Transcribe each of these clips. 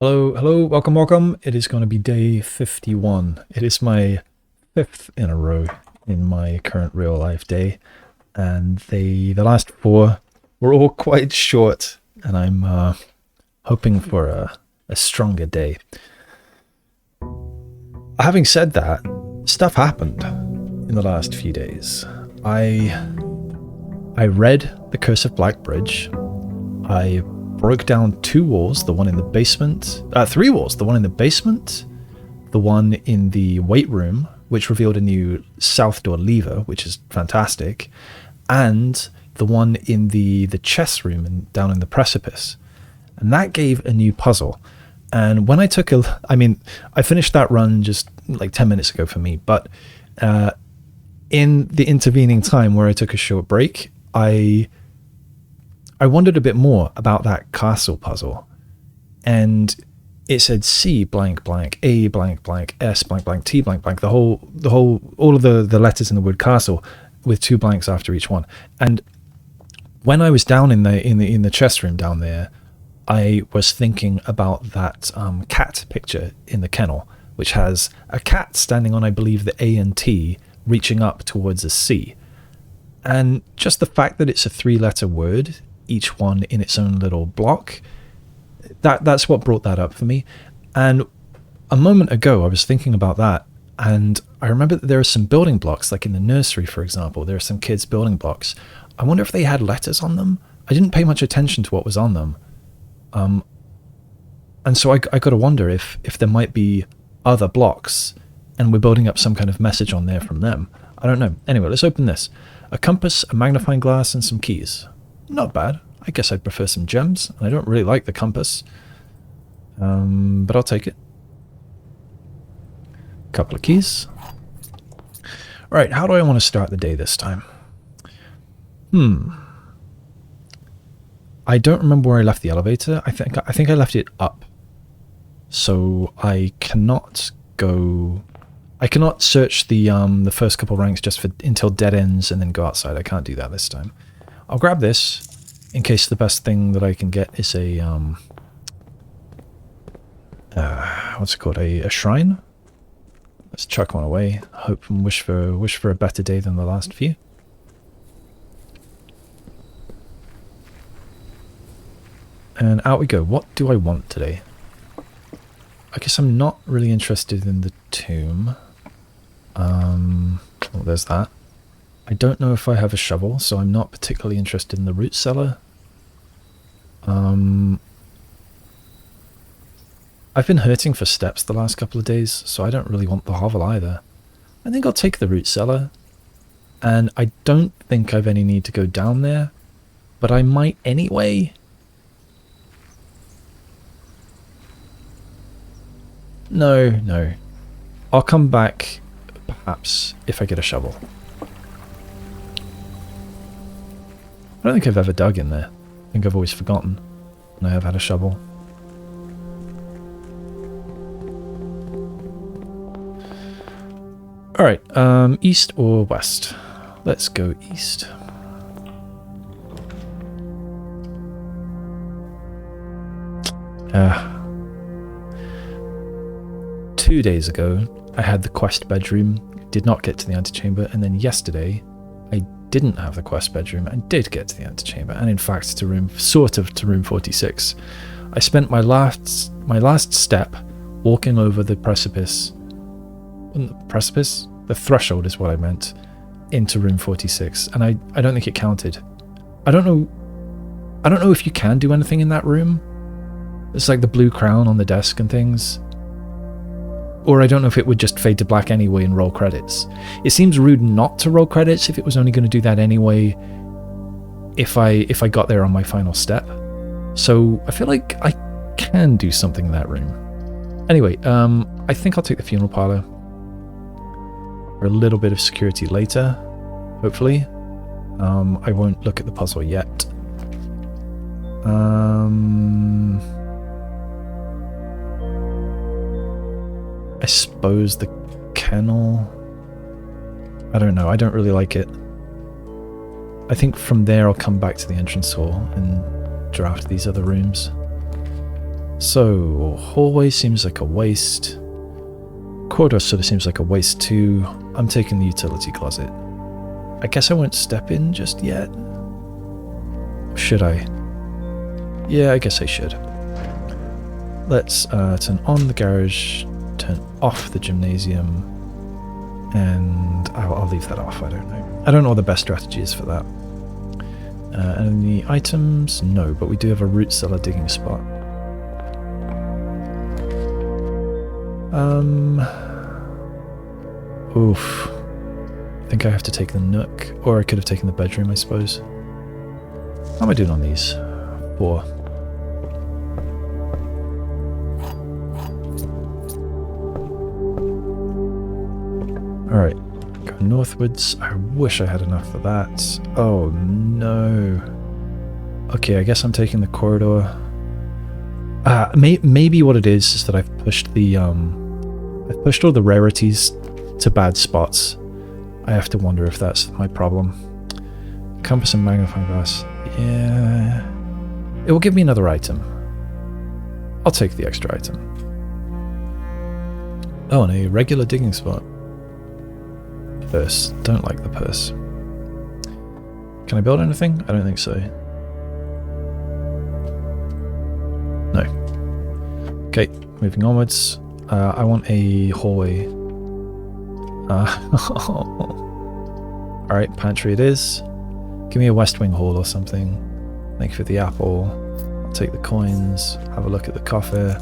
Hello, hello, welcome, welcome. It is going to be day 51. It is my 5th in a row in my current real life day, and the last 4 were all quite short, and I'm hoping for a stronger day. Having said that, stuff happened in the last few days. I read The Curse of Black Bridge. I broke down 2 walls, the one in the basement, 3 walls, the one in the basement, the one in the weight room, which revealed a new south door lever, which is fantastic, and the one in the chess room and down in the precipice. And that gave a new puzzle. And when I took I finished that run just like 10 minutes ago for me, but in the intervening time where I took a short break, I wondered a bit more about that castle puzzle, and it said C blank blank, A blank blank, S blank blank, T blank blank, all of the letters in the word castle with 2 blanks after each one. And when I was down in the chess room down there, I was thinking about that cat picture in the kennel, which has a cat standing on, I believe, the A and T, reaching up towards a C. And just the fact that it's a 3-letter word, each one in its own little block, that's what brought that up for me. And a moment ago I was thinking about that, and I remember that there are some building blocks, like in the nursery, for example, there are some kids' building blocks. I wonder if they had letters on them. I didn't pay much attention to what was on them. And so I got to wonder if there might be other blocks, and we're building up some kind of message on there from them. I don't know. Anyway, let's open this. A compass, a magnifying glass, and some keys. Not bad. I guess I'd prefer some gems, and I don't really like the compass. But I'll take it. Couple of keys. Right, how do I want to start the day this time? I don't remember where I left the elevator. I think I left it up. So I cannot search the first couple ranks just until dead ends and then go outside. I can't do that this time. I'll grab this in case the best thing that I can get is a what's it called? A shrine. Let's chuck one away. Hope and wish for a better day than the last few. And out we go. What do I want today? I guess I'm not really interested in the tomb. Well, there's that. I don't know if I have a shovel, so I'm not particularly interested in the root cellar. I've been hurting for steps the last couple of days, so I don't really want the hovel either. I think I'll take the root cellar, and I don't think I've any need to go down there, but I might anyway. No. I'll come back, perhaps, if I get a shovel. I don't think I've ever dug in there. I think I've always forgotten when I have had a shovel. Alright, east or west? Let's go east. Two days ago, I had the quest bedroom, did not get to the antechamber, and then yesterday, I didn't have the quest bedroom and did get to the antechamber, and in fact to room 46. I spent my last step walking over the precipice. The threshold is what I meant, into room 46, and I don't think it counted. I don't know if you can do anything in that room. It's like the blue crown on the desk and things. Or I don't know if it would just fade to black anyway and roll credits. It seems rude not to roll credits if it was only going to do that anyway if I got there on my final step. So I feel like I can do something in that room. Anyway, I think I'll take the funeral parlor for a little bit of security later, hopefully. I won't look at the puzzle yet. I suppose the kennel. I don't know. I don't really like it. I think from there I'll come back to the entrance hall and draft these other rooms. So, hallway seems like a waste. Corridor sort of seems like a waste too. I'm taking the utility closet. I guess I won't step in just yet. Should I? Yeah, I guess I should. Let's turn on the garage, turn off the gymnasium, and I'll leave that off. I don't know. I don't know what the best strategy is for that. And the items? No, but we do have a root cellar digging spot. Oof. I think I have to take the Nook, or I could have taken the bedroom, I suppose. How am I doing on these? 4. Alright, go northwards. I wish I had enough for that. Oh no. Okay, I guess I'm taking the corridor. Maybe what it is that I've pushed all the rarities to bad spots. I have to wonder if that's my problem. Compass and magnifying glass. Yeah. It will give me another item. I'll take the extra item. Oh, and a regular digging spot. Purse. Don't like the purse. Can I build anything? I don't think so. No. Okay, moving onwards. I want a hallway. Alright, pantry it is. Give me a West Wing hall or something. Thank you for the apple. I'll take the coins. Have a look at the coffee.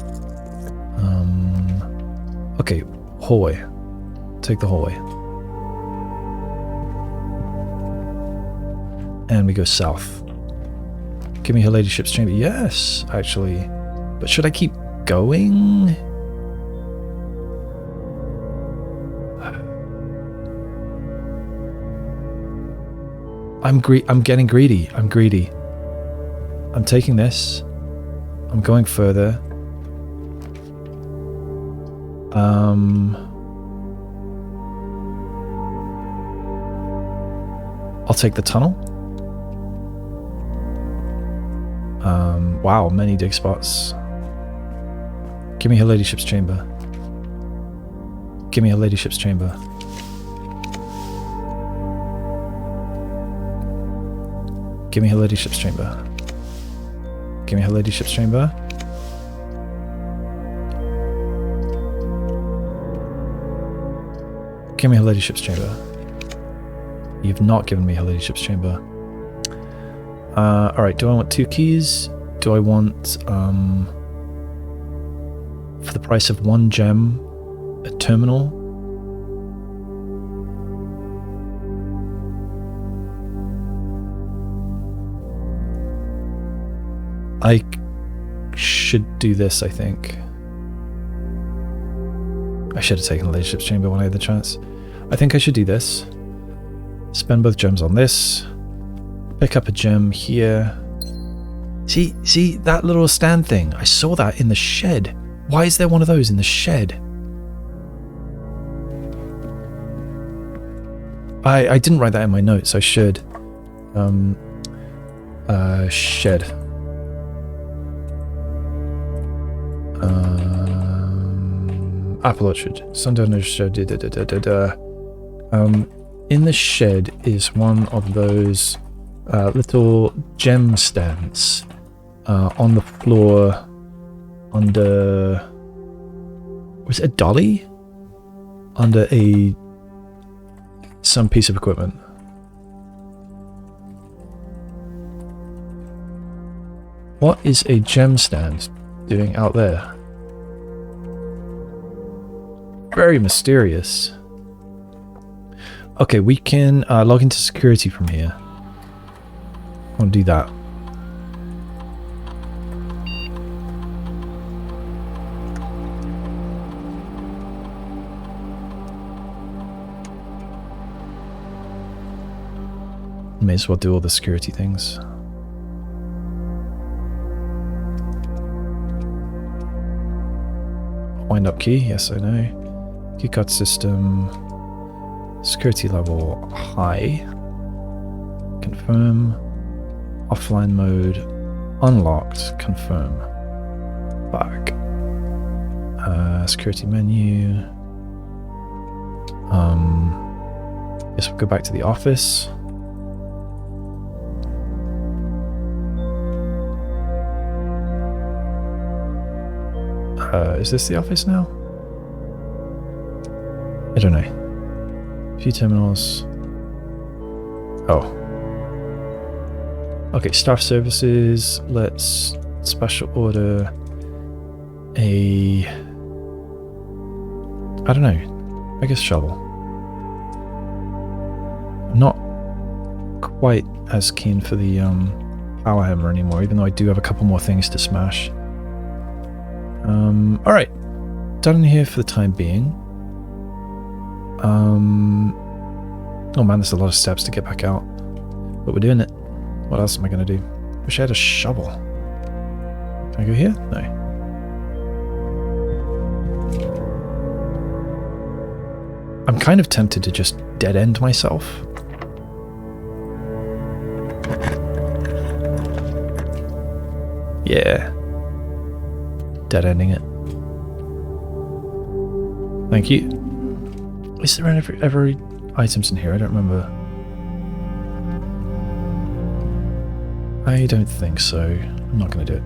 Okay, hallway. Take the hallway. And we go south. Give me her ladyship's chamber. Yes, actually. But should I keep going? I'm getting greedy. I'm greedy. I'm taking this. I'm going further. I'll take the tunnel. Wow, many dig spots. Give me her ladyship's chamber. Give me her ladyship's chamber. Give me her ladyship's chamber. Give me her ladyship's chamber. Give me her ladyship's chamber. You've not given me her ladyship's chamber. Alright, do I want 2 keys? Do I want, for the price of 1 gem, a terminal? I should do this, I think. I should have taken the ladyship's chamber when I had the chance. I think I should do this. Spend both gems on this. Pick up a gem here. See that little stand thing? I saw that in the shed. Why is there one of those in the shed? I didn't write that in my notes. I should. Shed. Apple orchard. Sundown shed. In the shed is one of those little gem stands on the floor under. Was it a dolly? Under some piece of equipment. What is a gem stand doing out there? Very mysterious. Okay, we can log into security from here. I'll do that. May as well do all the security things. Wind up key, yes I know. Keycard system. Security level high. Confirm. Offline mode unlocked. Confirm. back. Security menu. Guess we'll go back to the office. Is this the office now? I don't know. A few terminals. Oh. Okay, staff services. Let's special order a... I don't know. I guess shovel. I'm not quite as keen for the power hammer anymore, even though I do have a couple more things to smash. Alright. Done here for the time being. Oh man, there's a lot of steps to get back out. But we're doing it. What else am I going to do? Wish I had a shovel. Can I go here? No. I'm kind of tempted to just dead end myself. Yeah. Dead ending it. Thank you. Is there ever items in here? I don't remember. I don't think so. I'm not going to do it.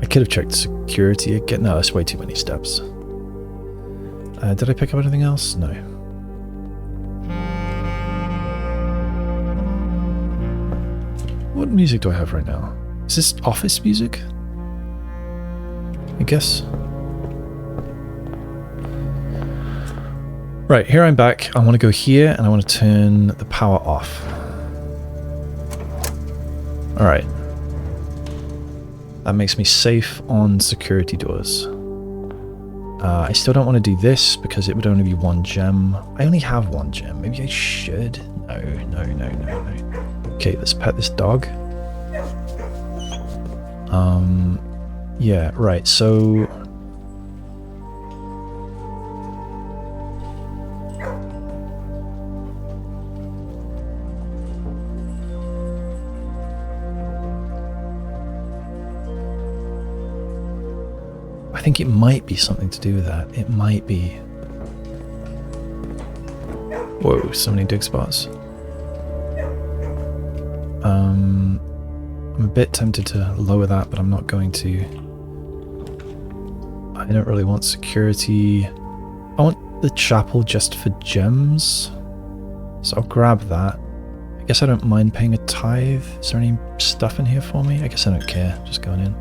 I could have checked security again. No, that's way too many steps. Did I pick up anything else? No. What music do I have right now? Is this office music? I guess. Right, here I'm back. I want to go here and I want to turn the power off. Alright. That makes me safe on security doors. I still don't want to do this because it would only be 1 gem. I only have 1 gem. Maybe I should. No. Okay, let's pet this dog. Yeah, right, so... I think it might be something to do with that. It might be. Whoa, so many dig spots. I'm a bit tempted to lower that, but I'm not going to. I don't really want security. I want the chapel just for gems. So I'll grab that. I guess I don't mind paying a tithe. Is there any stuff in here for me? I guess I don't care. Just going in.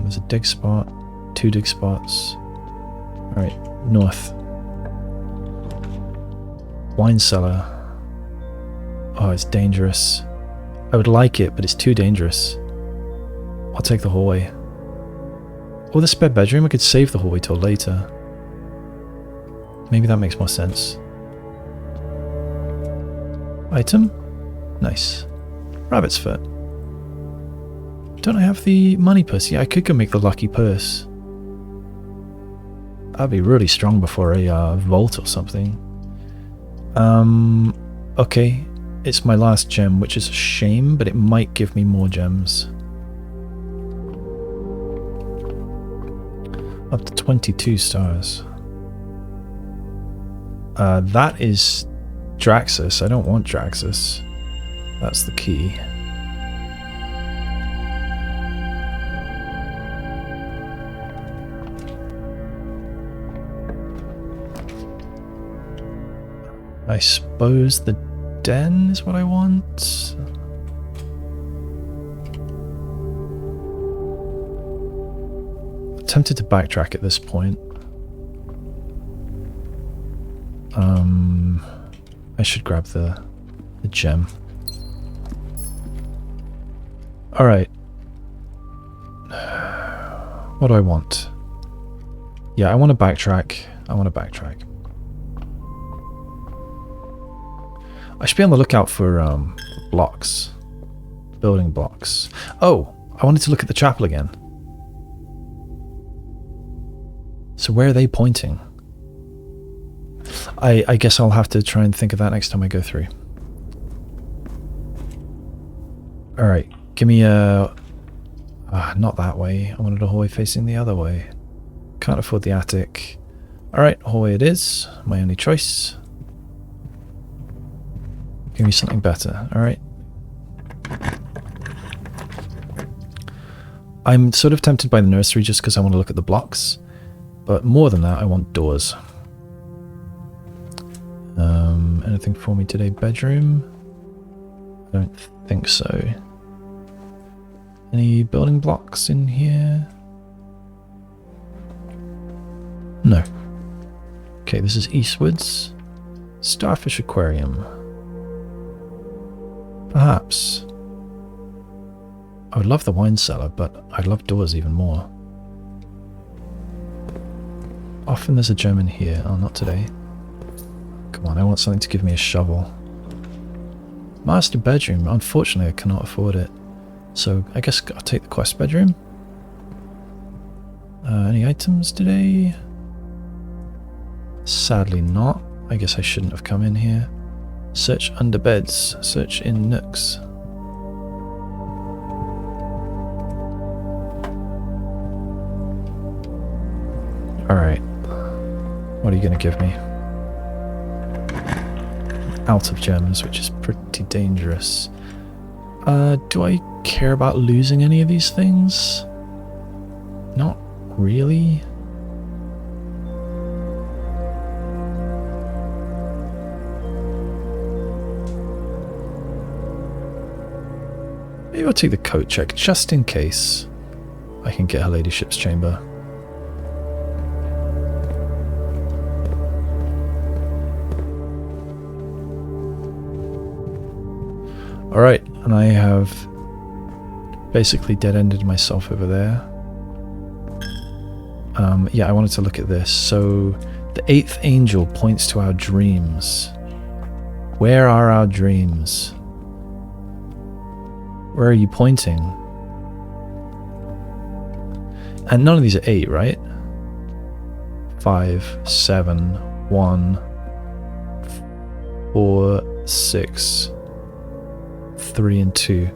There's a dig spot, 2 dig spots. Alright, north. Wine cellar. Oh, it's dangerous. I would like it, but it's too dangerous. I'll take the hallway. Oh, the spare bedroom? I could save the hallway till later. Maybe that makes more sense. Item? Nice. Rabbit's foot. Don't I have the money purse? Yeah, I could go make the lucky purse. That'd be really strong before a vault or something. Okay. It's my last gem, which is a shame, but it might give me more gems. Up to 22 stars. That is Draxus. I don't want Draxus. That's the key. I suppose the den is what I want. I'm tempted to backtrack at this point. I should grab the gem. Alright. What do I want? Yeah, I want to backtrack. I should be on the lookout for blocks. Building blocks. Oh, I wanted to look at the chapel again. So where are they pointing? I guess I'll have to try and think of that next time I go through. Alright, give me a... not that way. I wanted a hallway facing the other way. Can't afford the attic. Alright, hallway it is. My only choice. Give me something better. Alright. I'm sort of tempted by the nursery just because I want to look at the blocks. But more than that, I want doors. Anything for me today? Bedroom? I don't think so. Any building blocks in here? No. Okay, this is eastwards. Starfish aquarium. Perhaps. I would love the wine cellar, but I love doors even more. Often there's a gem in here. Oh, not today. Come on, I want something to give me a shovel. Master bedroom. Unfortunately, I cannot afford it. So, I guess I'll take the quest bedroom. Any items today? Sadly not. I guess I shouldn't have come in here. Search under beds. Search in nooks. Alright. What are you going to give me? Out of gems, which is pretty dangerous. Do I care about losing any of these things? Not really. Maybe I'll take the coat check, just in case I can get her ladyship's chamber. Alright, and I have basically dead-ended myself over there. Yeah, I wanted to look at this. So, the 8th angel points to our dreams. Where are our dreams? Where are you pointing? And none of these are 8, right? 5, 7, 1, 4, 6, 3 and 2.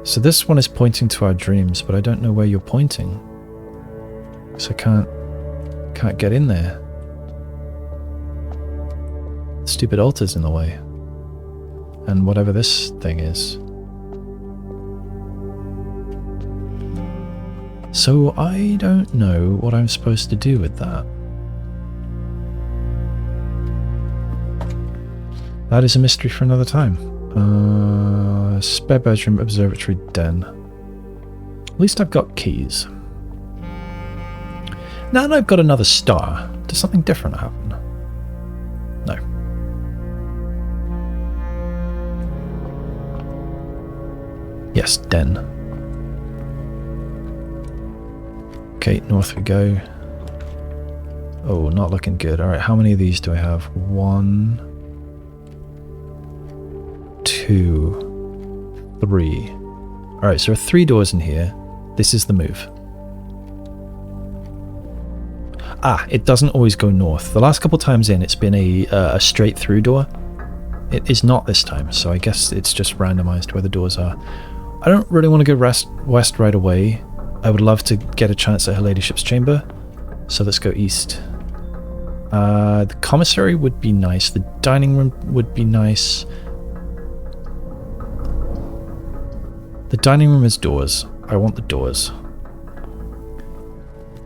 So this one is pointing to our dreams, but I don't know where you're pointing. So I can't get in there. Stupid altar's in the way. And whatever this thing is. So I don't know what I'm supposed to do with that. That is a mystery for another time. Spare bedroom, observatory, den. At least I've got keys. Now that I've got another star, does something different happen? No. Yes, den. Okay, north we go. Oh, not looking good. Alright, how many of these do I have? 1, 2, 3. Alright, so there are 3 doors in here. This is the move. Ah, it doesn't always go north. The last couple times in, it's been a straight through door. It is not this time, so I guess it's just randomized where the doors are. I don't really want to go west right away. I would love to get a chance at her ladyship's chamber. So let's go east. The commissary would be nice. The dining room would be nice. The dining room is doors. I want the doors.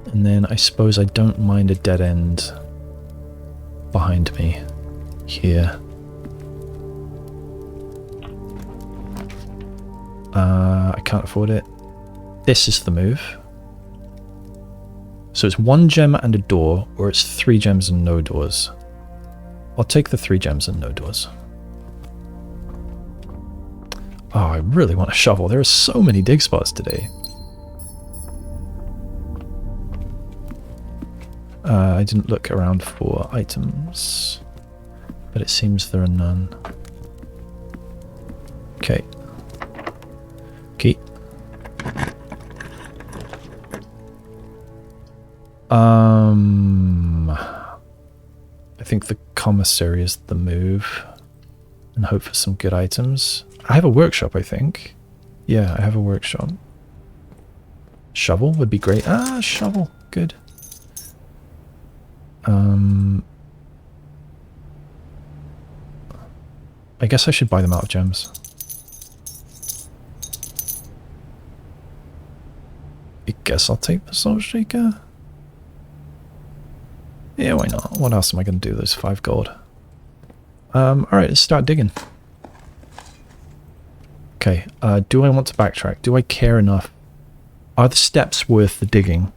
And then I suppose I don't mind a dead end behind me here. I can't afford it. This is the move. So it's 1 gem and a door, or it's 3 gems and no doors. I'll take the 3 gems and no doors. Oh, I really want a shovel. There are so many dig spots today. I didn't look around for items, but it seems there are none. Okay. Key. I think the commissary is the move, and hope for some good items. I have a workshop, I think. Yeah, I have a workshop. Shovel would be great. Ah, shovel. Good. I guess I should buy them out of gems. I guess I'll take the Salt Shaker. Yeah, why not? What else am I going to do with those 5 gold? Alright, let's start digging. Okay, do I want to backtrack? Do I care enough? Are the steps worth the digging?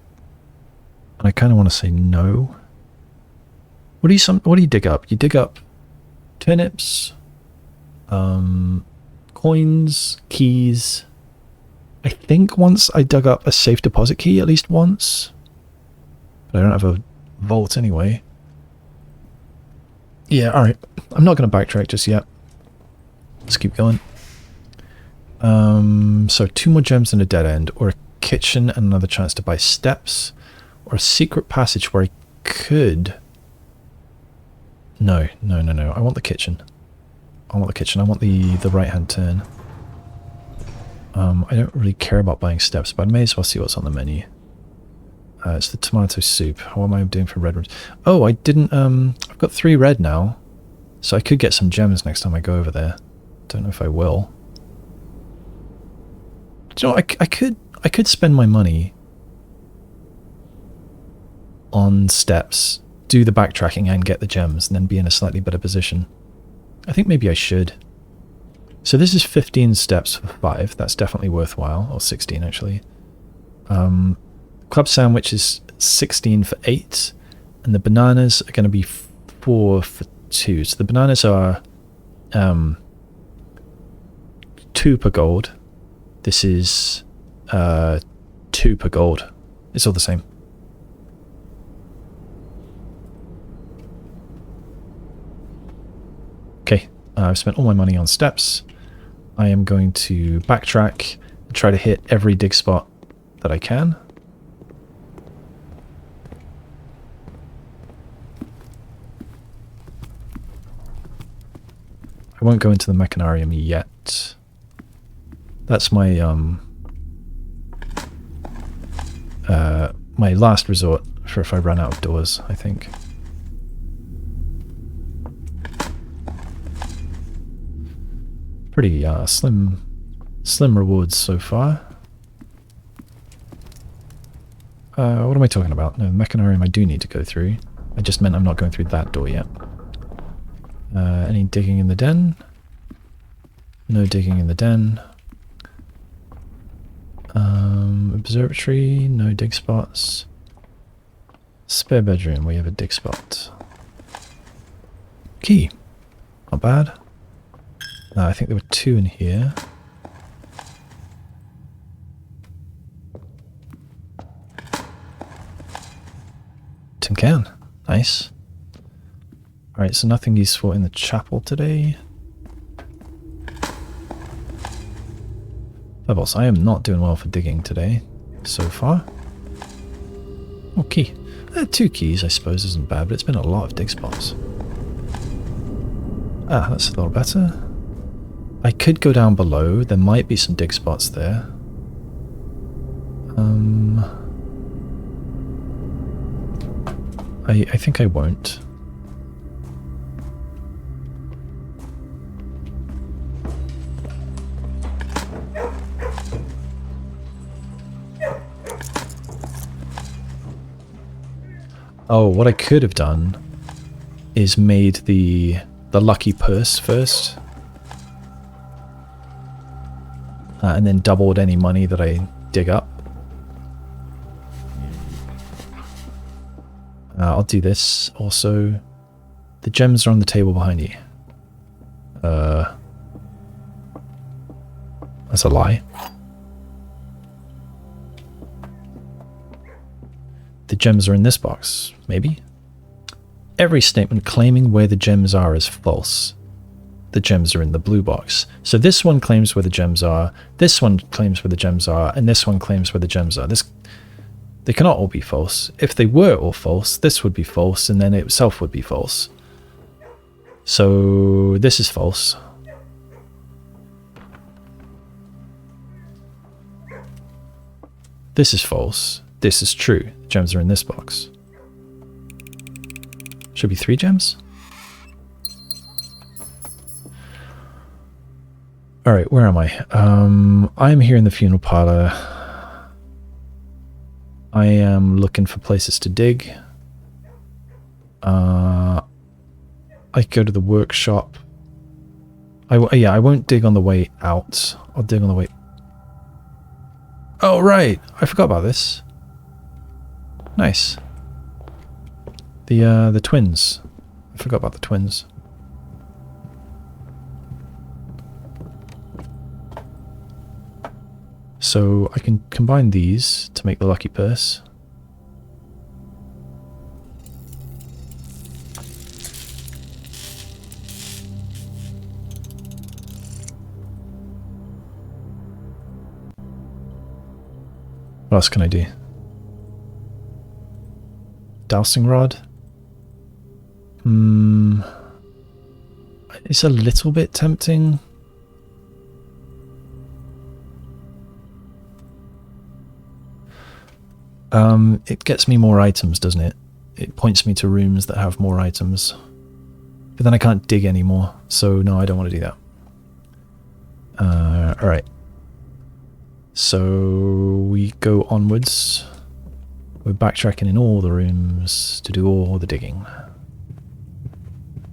And I kind of want to say no. What do you dig up? You dig up turnips, coins, keys. I think once I dug up a safe deposit key at least once. But I don't have a vault anyway. Yeah, alright. I'm not going to backtrack just yet. Let's keep going. So 2 more gems and a dead end, or a kitchen and another chance to buy steps, or a secret passage where I could... No. I want the kitchen. I want the right-hand turn. I don't really care about buying steps, but I may as well see what's on the menu. It's the tomato soup. What am I doing for red ones? Oh, I didn't... I've got 3 red now, so I could get some gems next time I go over there. Don't know if I will. Do you know, I could spend my money on steps, do the backtracking and get the gems, and then be in a slightly better position. I think maybe I should. So this is 15 steps for 5. That's definitely worthwhile. Or 16, actually. Club sandwich is 16 for 8. And the bananas are going to be 4 for 2. So the bananas are 2 per gold. This is 2 per gold. It's all the same. Okay, I've spent all my money on steps. I am going to backtrack and try to hit every dig spot that I can. I won't go into the Mechanarium yet. That's my my last resort for if I run out of doors, I think. Pretty slim rewards so far. What am I talking about? No, the Mechanarium I do need to go through. I just meant I'm not going through that door yet. Any digging in the den? No digging in the den. Observatory, no dig spots. Spare bedroom, we have a dig spot. Key, not bad. I think there were 2 in here. Tin can, nice. Alright, so nothing useful in the chapel today. Pebbles, I am not doing well for digging today, so far. Oh, key. 2 keys, I suppose, isn't bad, but it's been a lot of dig spots. Ah, that's a little better. I could go down below. There might be some dig spots there. I think I won't. Oh, what I could have done is made the lucky purse first. And then doubled any money that I dig up. I'll do this also. The gems are on the table behind you. That's a lie. The gems are in this box, maybe? Every statement claiming where the gems are is false. The gems are in the blue box. So this one claims where the gems are, this one claims where the gems are, and this one claims where the gems are. They cannot all be false. If they were all false, this would be false, and then it itself would be false. So this is false. This is false. This is true. The gems are in this box. Should be 3 gems? Alright, where am I? I'm here in the funeral parlor. I am looking for places to dig. I could go to the workshop. Yeah, I won't dig on the way out. I'll dig on the way... Oh, right! I forgot about this. Nice. The twins. I forgot about the twins. So I can combine these to make the lucky purse. What else can I do? Dowsing rod? It's a little bit tempting. It gets me more items, doesn't it? It points me to rooms that have more items. But then I can't dig anymore, so no, I don't want to do that. Alright. So we go onwards. We're backtracking in all the rooms to do all the digging.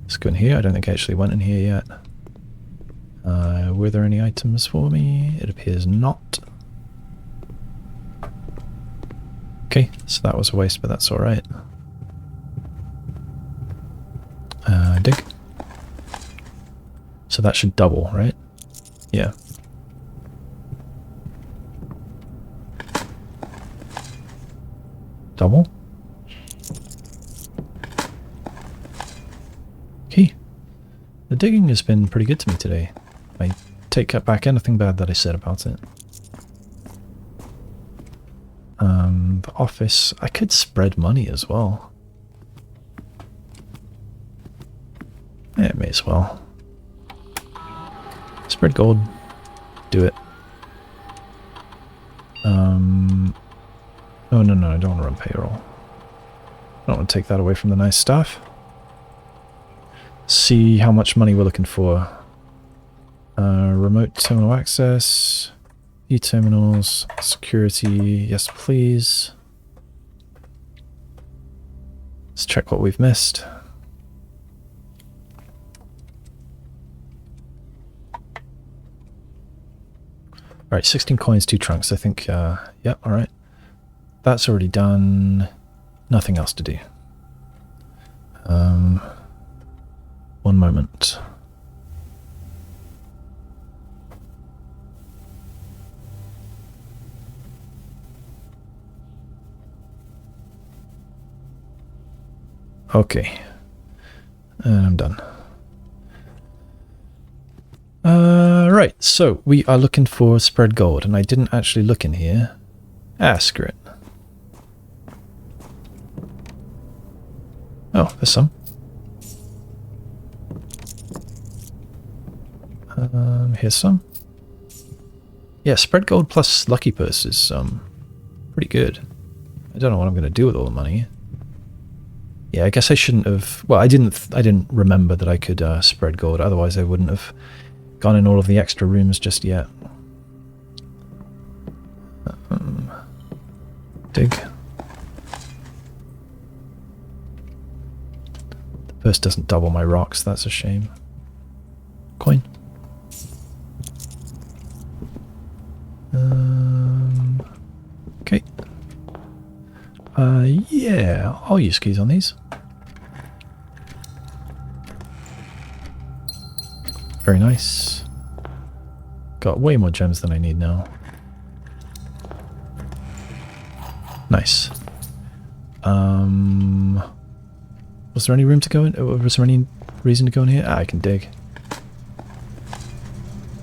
Let's go in here. I don't think I actually went in here yet. Were there any items for me? It appears not. Okay, so that was a waste, but that's alright. Dig. So that should double, right? Yeah. Double. Okay. The digging has been pretty good to me today. I take back anything bad that I said about it. The office. I could spread money as well. Yeah, may as well. Spread gold. Do it. No, I don't want to run payroll. I don't want to take that away from the nice staff. See how much money we're looking for. Remote terminal access. E-terminals. Security. Yes, please. Let's check what we've missed. Alright, 16 coins, 2 trunks. I think, yep, alright. That's already done. Nothing else to do. One moment. Okay. And I'm done. Right, so we are looking for spread gold, and I didn't actually look in here. Ah, screw it. Oh, there's some. Here's some. Yeah, spread gold plus lucky purse is pretty good. I don't know what I'm going to do with all the money. Yeah, I guess I shouldn't have... Well, I didn't remember that I could spread gold. Otherwise, I wouldn't have gone in all of the extra rooms just yet. Dig. The purse doesn't double my rocks. That's a shame. Coin. Okay. Yeah, I'll use keys on these. Very nice. Got way more gems than I need now. Nice. Was there any room to go in? Was there any reason to go in here? Ah, I can dig.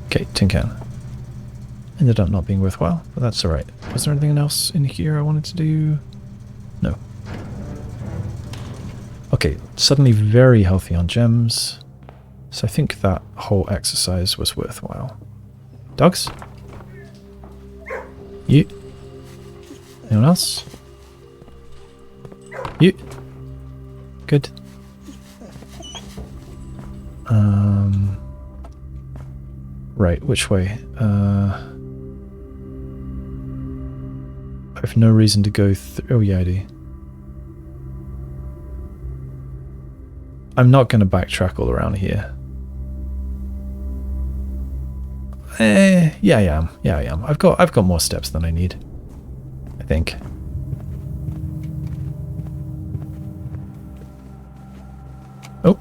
Okay, tin can. Ended up not being worthwhile, but that's alright. Was there anything else in here I wanted to do? No. Okay, suddenly very healthy on gems. So I think that whole exercise was worthwhile. Dogs? You. Anyone else? You. Good. Right, which way? I have no reason to go through. Oh, yeah, I do. I'm not going to backtrack all around here. Yeah, I am. Yeah, I am. I've got more steps than I need, I think. Oh.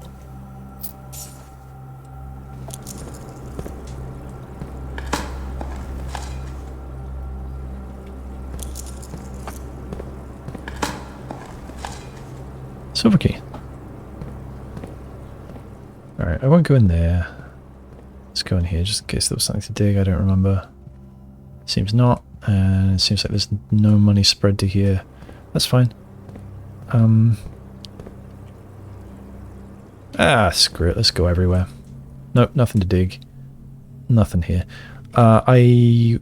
Silver key. Alright, I won't go in there. Let's go in here just in case there was something to dig. I don't remember. Seems not. And it seems like there's no money spread to here. That's fine. Screw it. Let's go everywhere. Nope, nothing to dig. Nothing here. I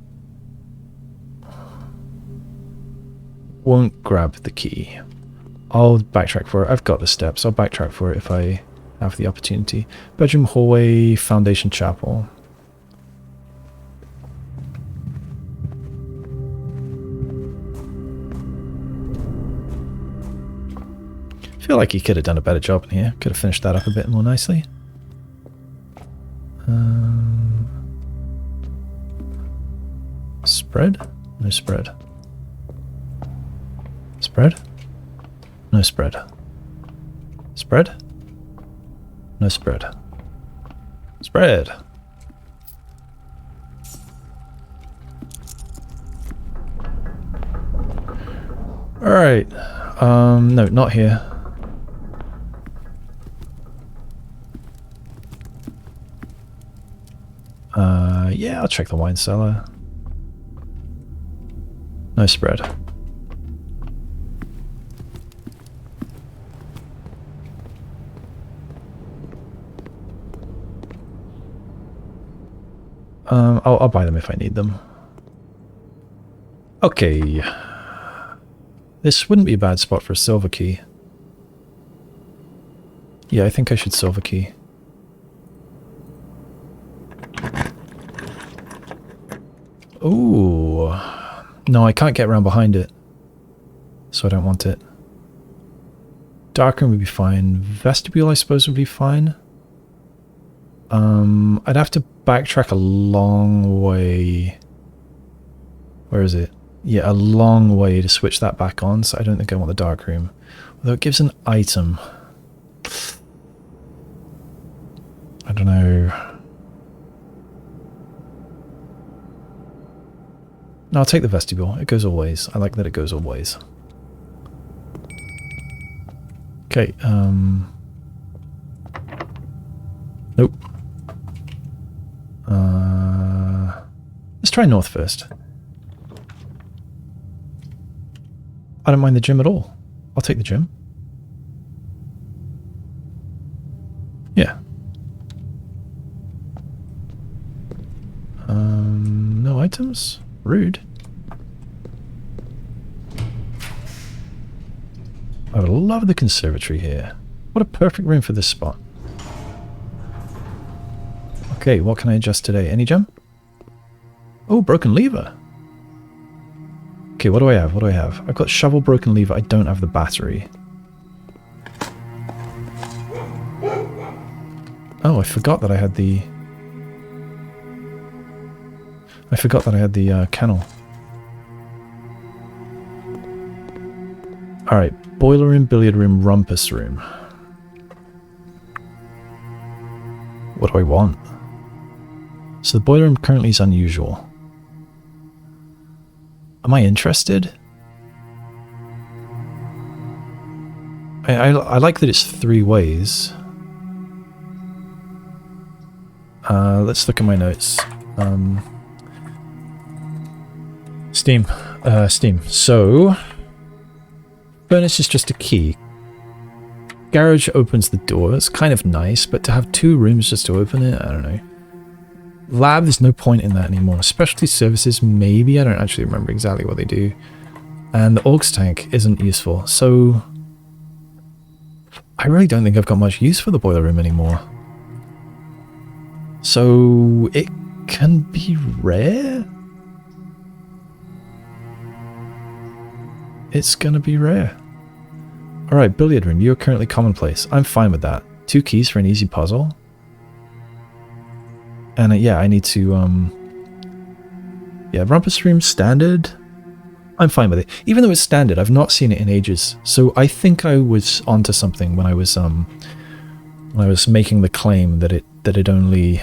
won't grab the key. I'll backtrack for it. I've got the steps. I'll backtrack for it if I have the opportunity. Bedroom, hallway, foundation, chapel. I feel like he could have done a better job in here. Could have finished that up a bit more nicely. Spread? No spread. Spread? No spread. Spread? No spread. Spread! Alright. No, not here. Yeah, I'll check the wine cellar. No spread. I'll buy them if I need them. Okay. This wouldn't be a bad spot for a silver key. Yeah, I think I should silver key. Ooh. No, I can't get around behind it. So I don't want it. Darkroom would be fine. Vestibule, I suppose, would be fine. I'd have to backtrack a long way. Where is it? Yeah, a long way to switch that back on, so I don't think I want the darkroom. Although it gives an item. I don't know. No, I'll take the vestibule. It goes always. I like that it goes always. Okay, nope. Let's try north first. I don't mind the gym at all. I'll take the gym. Yeah. No items? Rude. I would love the conservatory here. What a perfect room for this spot. Okay, what can I adjust today? Any gem? Oh, broken lever. Okay, what do I have? What do I have? I've got shovel, broken lever. I don't have the battery. Oh, I forgot that I had the... kennel. Alright, boiler room, billiard room, rumpus room. What do I want? So the boiler room currently is unusual. Am I interested? I like that it's 3 ways. Let's look at my notes. Steam. Steam. So, furnace is just a key. Garage opens the door. It's kind of nice, but to have 2 rooms just to open it, I don't know. Lab, there's no point in that anymore. Specialty services, maybe. I don't actually remember exactly what they do. And the aux tank isn't useful, so I really don't think I've got much use for the boiler room anymore. So it can be rare? It's gonna be rare. Alright, billiard room, you're currently commonplace. I'm fine with that. 2 keys for an easy puzzle. And yeah, I need to, yeah, rumpus room standard. I'm fine with it. Even though it's standard, I've not seen it in ages. So I think I was onto something when I was making the claim that it only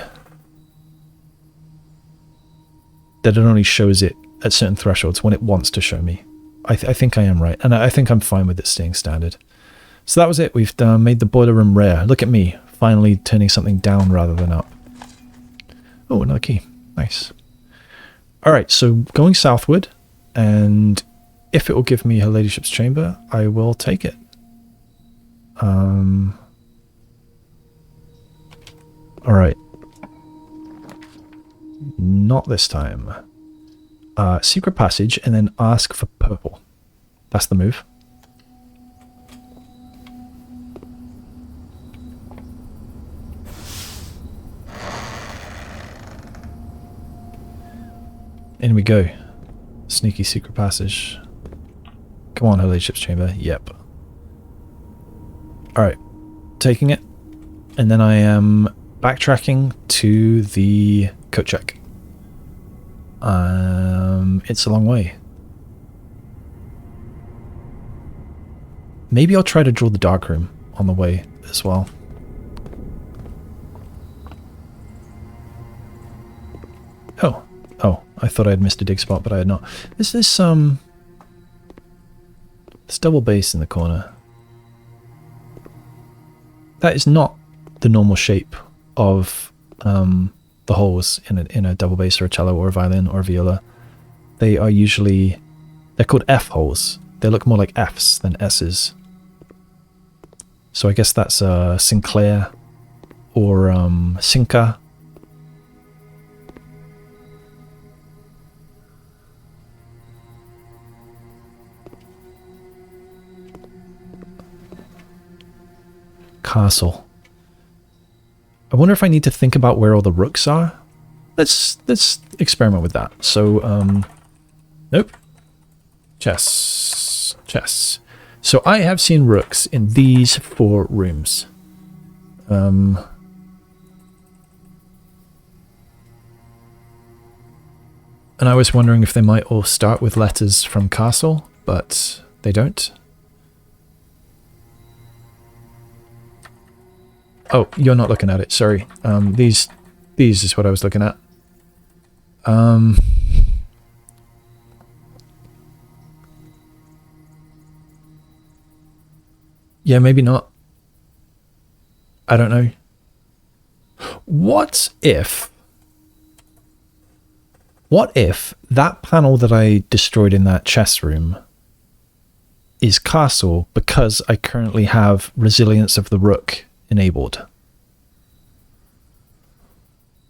shows it at certain thresholds when it wants to show me. I think I am right, and I think I'm fine with it staying standard. So that was it. We've made the boiler room rare. Look at me, finally turning something down rather than up. Oh, another key. Nice. All right, so going southward, and if it will give me her ladyship's chamber, I will take it. All right. Not this time. Secret passage, and then ask for purple. That's the move. In we go. Sneaky secret passage. Come on, her ladyship's chamber. Yep. Alright. Taking it. And then I am backtracking to the coat check. It's a long way. Maybe I'll try to draw the Darkroom on the way as well. Oh, I thought I had missed a dig spot, but I had not. Is this, this double base in the corner? That is not the normal shape of, the holes in a double bass or a cello or a violin or a viola. They are usually, they're called F holes. They look more like Fs than S's. So I guess that's Sinclair or Sinca. Castle. I wonder if I need to think about where all the rooks are. Let's experiment with that. So, nope. Chess. So I have seen rooks in these 4 rooms. And I was wondering if they might all start with letters from castle, but they don't. Oh, you're not looking at it, sorry. These is what I was looking at. Yeah, maybe not. I don't know. What if that panel that I destroyed in that chess room is castle because I currently have resilience of the rook enabled?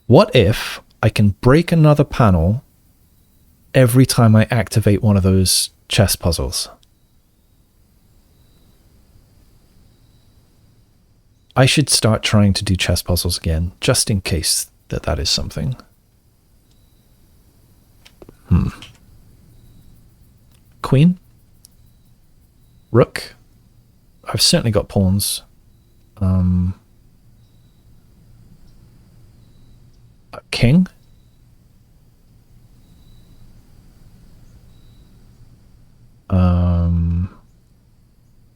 What if I can break another panel every time I activate one of those chess puzzles? I should start trying to do chess puzzles again, just in case that is something. Queen. Rook. I've certainly got pawns. King.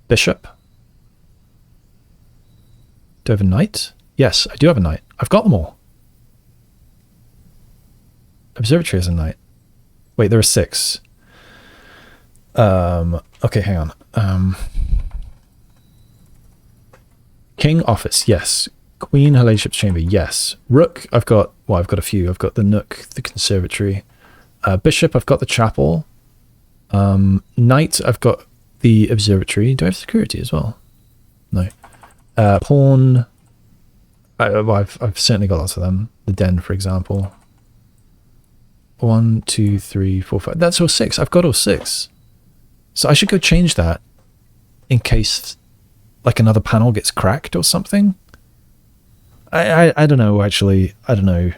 Bishop. Do I have a knight? Yes, I do have a knight. I've got them all. Observatory has a knight. Wait, there are 6. Okay, hang on. King, office, yes. Queen, her ladyship's chamber, yes. Rook, I've got a few. I've got the Nook, the Conservatory. Bishop, I've got the chapel. Knight, I've got the observatory. Do I have security as well? No. Pawn, I've certainly got lots of them. The den, for example. 1, 2, 3, 4, 5. That's all 6. I've got all 6. So I should go change that in case like another panel gets cracked or something. I don't know, actually. I don't know.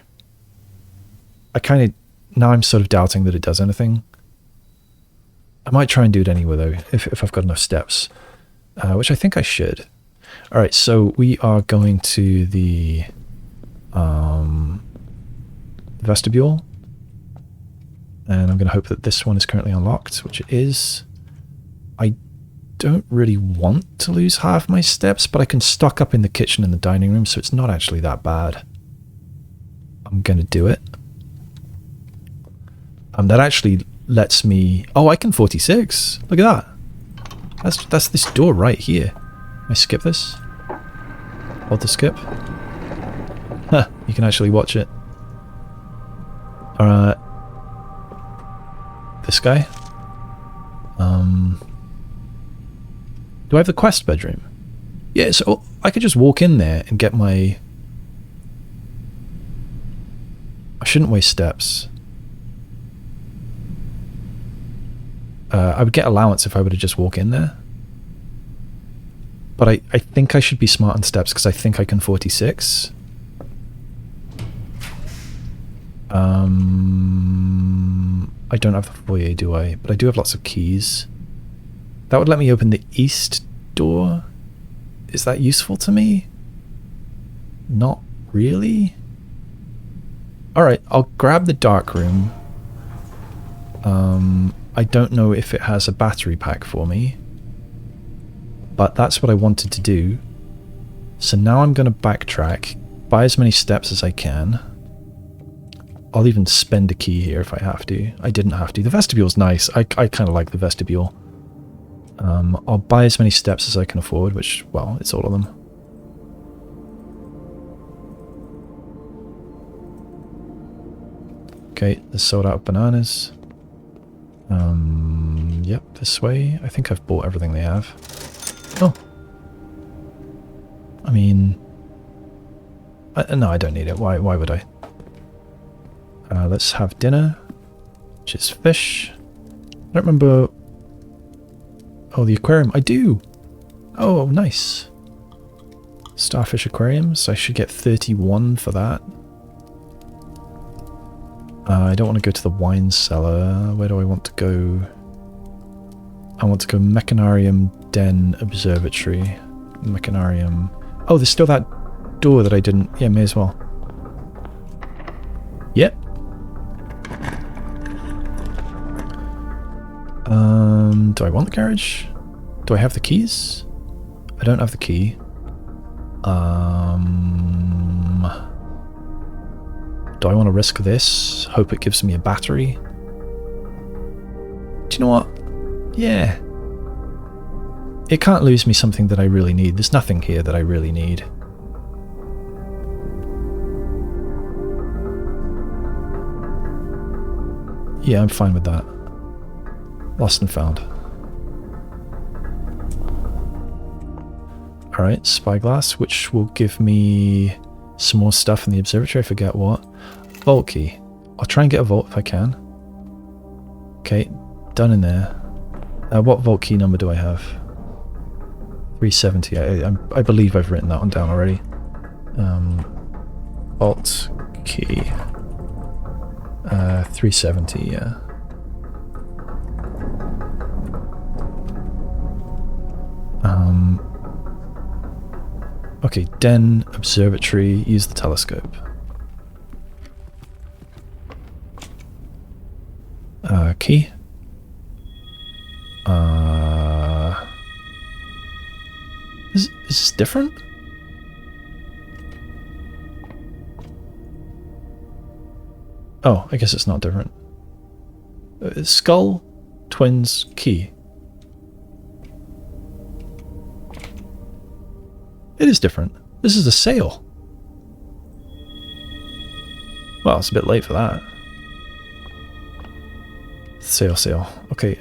I kind of... Now I'm sort of doubting that it does anything. I might try and do it anyway, though, if I've got enough steps. Which I think I should. Alright, so we are going to the vestibule. And I'm going to hope that this one is currently unlocked, which it is. I don't really want to lose half my steps, but I can stock up in the kitchen and the dining room, so it's not actually that bad. I'm going to do it. That actually lets me... Oh, I can 46. Look at that. That's this door right here. Can I skip this? Hold the skip. Huh, you can actually watch it. This guy. Do I have the quest bedroom? Yeah, so I could just walk in there and get my... I shouldn't waste steps. I would get allowance if I were to just walk in there. But I think I should be smart on steps because I think I can 46. I don't have the foyer, do I? But I do have lots of keys. That would let me open the east door. Is that useful to me? Not really. Alright, I'll grab the darkroom. I don't know if it has a battery pack for me. But that's what I wanted to do. So now I'm going to backtrack, buy as many steps as I can. I'll even spend a key here if I have to. I didn't have to. The vestibule's nice. I kind of like the vestibule. I'll buy as many steps as I can afford, which, well, it's all of them. Okay, they're sold out of bananas. Yep, this way. I think I've bought everything they have. Oh. I mean... no, I don't need it. Why would I? Let's have dinner, which is fish. I don't remember... Oh, the aquarium. I do! Oh, nice. Starfish aquariums. I should get 31 for that. I don't want to go to the wine cellar. Where do I want to go? I want to go Mechanarium, Den, Observatory. Mechanarium. Oh, there's still that door that I didn't... Yeah, may as well. Yep. Do I want the garage? Do I have the keys? I don't have the key. Do I want to risk this? Hope it gives me a battery? Do you know what? Yeah. It can't lose me something that I really need. There's nothing here that I really need. Yeah, I'm fine with that. Lost and found. Alright, spyglass, which will give me some more stuff in the observatory. I forget what. Vault key. I'll try and get a vault if I can. Okay, done in there. What vault key number do I have? 370. I believe I've written that one down already. Vault key. 370, yeah. Okay, Den, Observatory, use the telescope. Key. Is this different? Oh, I guess it's not different. Skull, twins, key. It is different. This is a sail. Well, it's a bit late for that. Sail. Okay,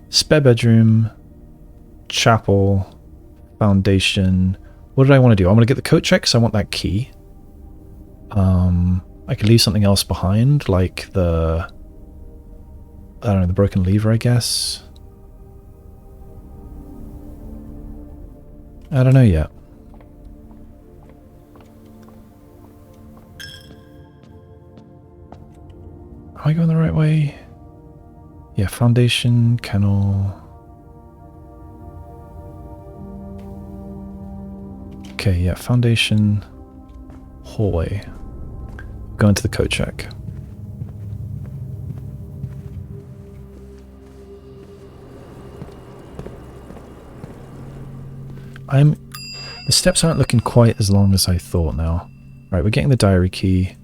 spare bedroom, chapel, foundation. What did I want to do? I want to get the coat check because I want that key. I could leave something else behind, like the I don't know, the broken lever, I guess. I don't know yet. Am I going the right way? Yeah, foundation, kennel. Okay, yeah, foundation, hallway. Go into the code check. The steps aren't looking quite as long as I thought now. Right, we're getting the diary key.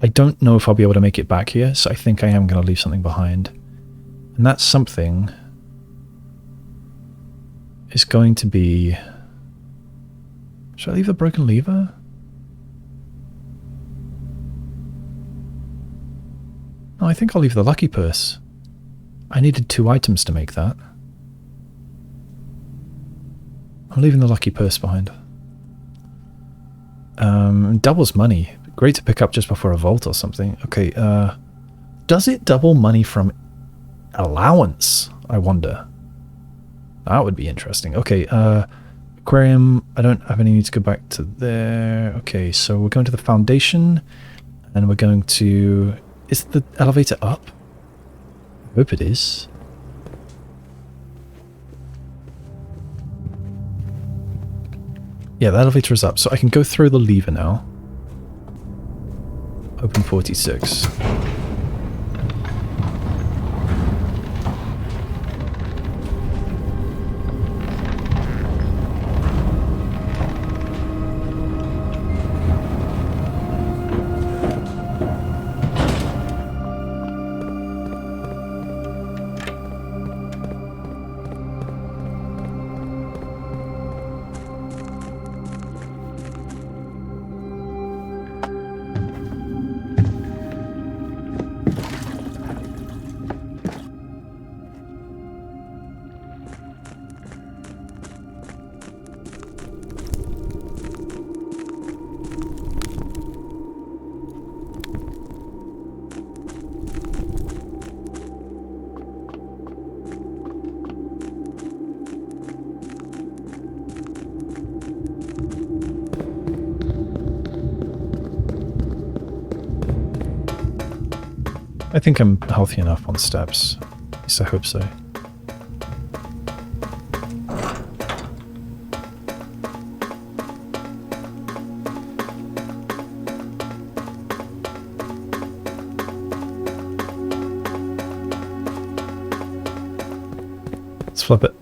I don't know if I'll be able to make it back here, so I think I am going to leave something behind. And that something is going to be... Should I leave the broken lever? No, I think I'll leave the lucky purse. I needed 2 items to make that. I'm leaving the lucky purse behind. Doubles money. Great to pick up just before a vault or something. Okay, does it double money from allowance? I wonder. That would be interesting. Okay, aquarium. I don't have any need to go back to there. Okay, so we're going to the foundation. And we're going to... Is the elevator up? I hope it is. Yeah, the elevator is up, so I can go through the lever now. Open 46. I think I'm healthy enough on steps. At least I hope so. Let's flip it.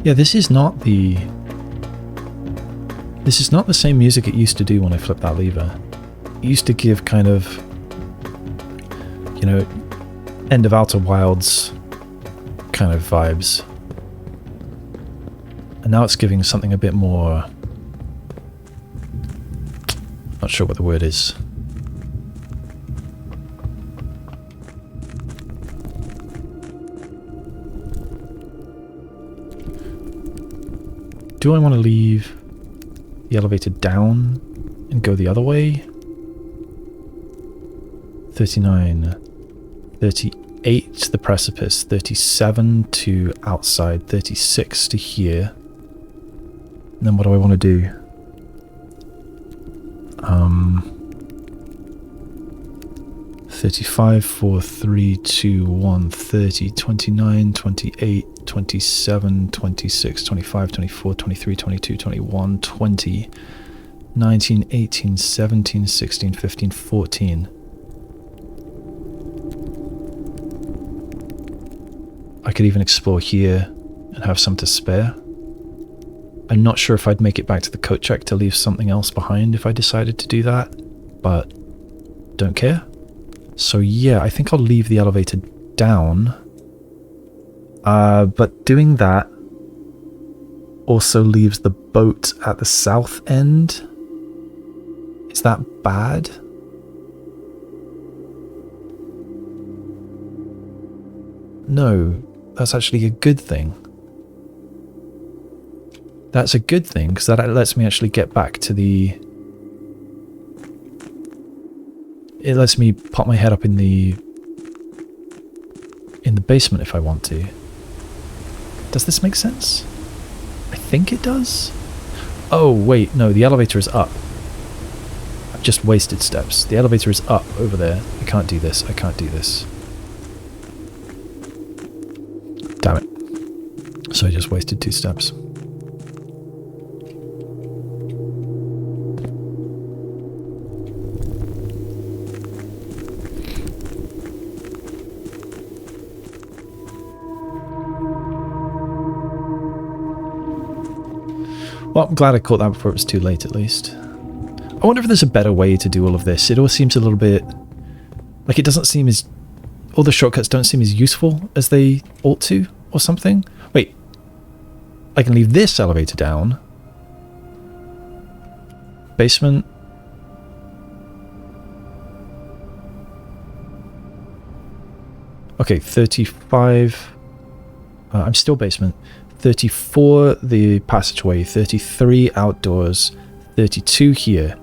Yeah, this is not the same music it used to do when I flipped that lever. It used to give kind of, you know, End of Outer Wilds kind of vibes. And now it's giving something a bit more... Not sure what the word is. Do I want to leave the elevator down and go the other way? 39, 38 to the precipice, 37 to outside, 36 to here. And then what do I want to do? 35, 4, 3, 2, 1, 30, 29, 28, 27, 26, 25, 24, 23, 22, 21, 20, 19, 18, 17, 16, 15, 14. I could even explore here and have some to spare. I'm not sure if I'd make it back to the coat check to leave something else behind if I decided to do that, but don't care. So yeah, I think I'll leave the elevator down. But doing that also leaves the boat at the south end. Is that bad? No, that's actually a good thing. That's a good thing, because that lets me actually get back to the... It lets me pop my head up in the basement if I want to. Does this make sense? I think it does. Oh, wait, no, the elevator is up. I've just wasted steps. The elevator is up over there. I can't do this. I can't do this. Damn it. So I just wasted 2 steps. Well, I'm glad I caught that before it was too late, at least. I wonder if there's a better way to do all of this. It all seems a little bit... like it doesn't seem as... all the shortcuts don't seem as useful as they ought to, or something. Wait. I can leave this elevator down. Basement. Okay, 35... I'm still basement. 34 the passageway, 33 outdoors, 32 here,